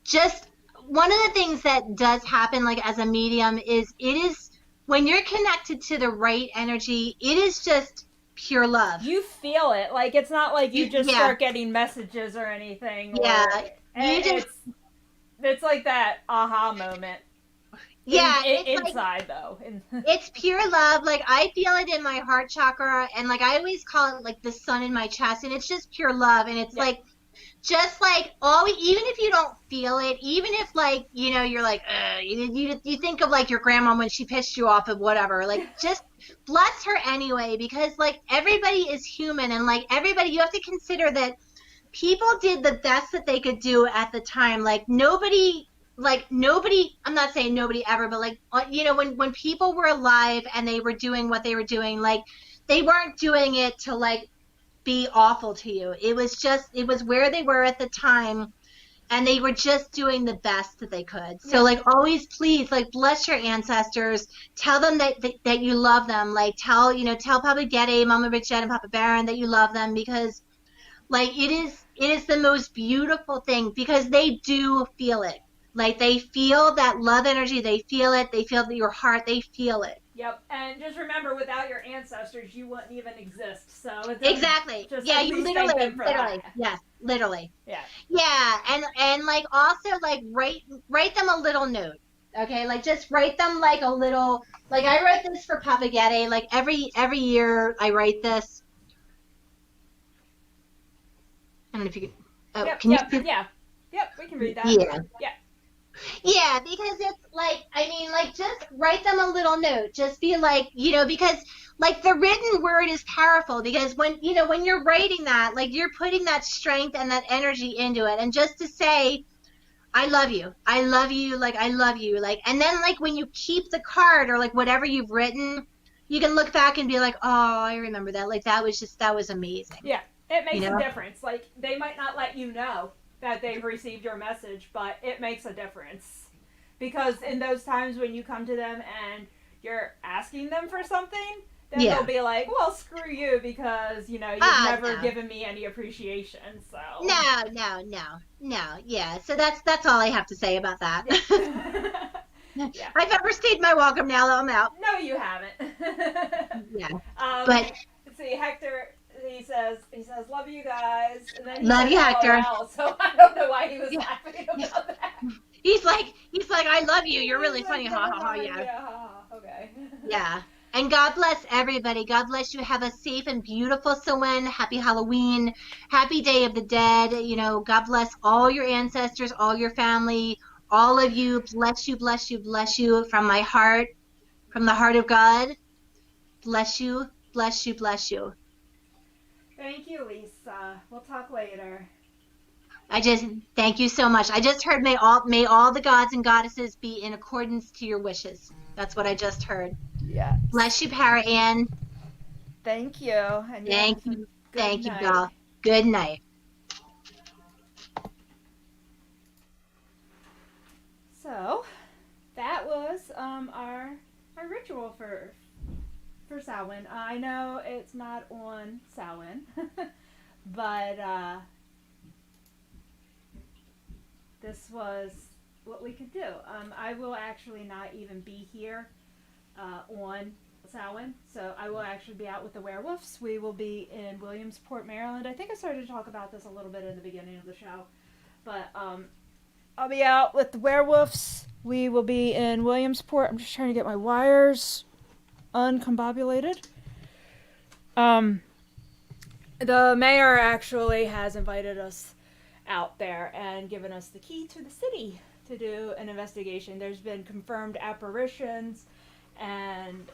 just one of the things that does happen, like as a medium, is it is when you're connected to the right energy, it is just pure love. You feel it. Like, it's not like you just Yeah, start getting messages or anything, yeah. or You just, it's like that aha moment. yeah, it's like, Inside though. it's pure love. Like I feel it in my heart chakra, and like I always call it like the sun in my chest, and it's just pure love. And it's Yeah. like just like always, even if you don't feel it, even if like you're like you think of like your grandma when she pissed you off of whatever, like just bless her anyway, because like everybody is human, and like everybody, you have to consider that people did the best that they could do at the time. Like nobody, I'm not saying nobody ever, but like when people were alive and they were doing what they were doing, like they weren't doing it to like be awful to you. It was where they were at the time, and they were just doing the best that they could. So Yeah. like always, please, like bless your ancestors, tell them that you love them, like tell Papa Getty, Mama Bridget, and Papa Baron that you love them, because like it is the most beautiful thing, because they do feel it. Like they feel that love energy, they feel it, they feel your heart, they feel it. Yep. And just remember, without your ancestors, you wouldn't even exist. So it's Exactly. just Yeah, at you least thank them for literally, that. yes, literally. Yeah. Yeah, and like also like write them a little note. Okay, like just write them like a little, like I write this for Papa Getty, like every year I write this. I don't know if you can, oh, Yep. can you Yep. Yeah. Yep. We can read that. Yeah. Yeah. Yeah, because it's like, I mean, like, just write them a little note. Just be like, because like the written word is powerful, because when you're writing that, like you're putting that strength and that energy into it. And just to say, I love you. I love you. Like, I love you. Like, and then like when you keep the card or like whatever you've written, you can look back and be like, oh, I remember that. Like, that was amazing. Yeah. It makes You a know? difference. Like, they might not let you know that they've received your message, but it makes a difference. Because in those times when you come to them and you're asking them for something, then they'll be like, well, screw you because, you've never No. given me any appreciation, so. No. Yeah. So that's all I have to say about that. Yeah. I've overstayed my welcome now. I'm out. No, you haven't. Yeah. Um, But see, Hector, he says, love you guys, and then he love said you, Hector. LOL, so I don't know why he was Yeah. laughing about that. He's like, I love you. You're really He's funny. like, Ha never ha ha. mind, Yeah. yeah, okay. Yeah. And God bless everybody. God bless you. Have a safe and beautiful Samhain. Happy Halloween. Happy Day of the Dead. God bless all your ancestors, all your family, all of you. Bless you, bless you, bless you from my heart, from the heart of God. Bless you, bless you, bless you. Thank you, Lisa. We'll talk later. Thank you so much. I just heard may all the gods and goddesses be in accordance to your wishes. That's what I just heard. Yeah. Bless you, Para Ann. Thank you. And Thank you. good Thank you, night. doll. Good night. So, that was our ritual for Samhain. I know it's not on Samhain, but this was what we could do. I will actually not even be here on Samhain, so I will actually be out with the werewolves. We will be in Williamsport, Maryland. I think I started to talk about this a little bit in the beginning of the show, but I'll be out with the werewolves. We will be in Williamsport. I'm just trying to get my wires uncombobulated. The mayor actually has invited us out there and given us the key to the city to do an investigation. There's been confirmed apparitions and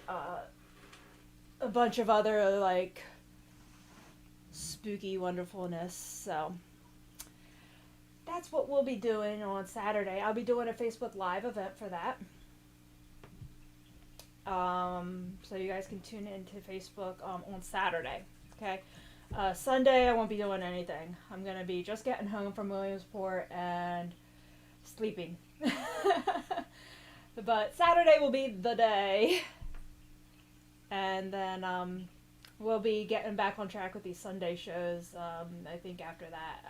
a bunch of other like spooky wonderfulness. So that's what we'll be doing on Saturday. I'll be doing a Facebook Live event for that. So you guys can tune into Facebook on Saturday. Okay. Sunday I won't be doing anything. I'm gonna be just getting home from Williamsport and sleeping. But Saturday will be the day, and then we'll be getting back on track with these Sunday shows. I think after that,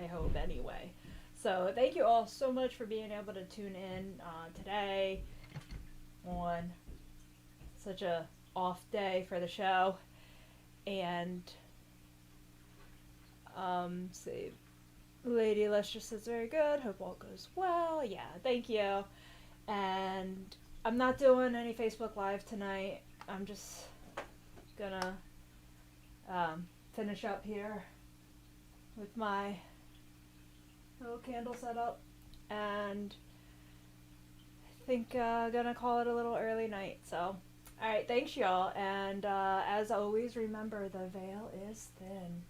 I hope anyway. So thank you all so much for being able to tune in today on such a off day for the show. And see, Lady Lester says very good. Hope all goes well. Yeah, thank you. And I'm not doing any Facebook Live tonight. I'm just gonna finish up here with my little candle setup, and I think gonna call it a little early night. So, alright, thanks y'all, and as always, remember the veil is thin.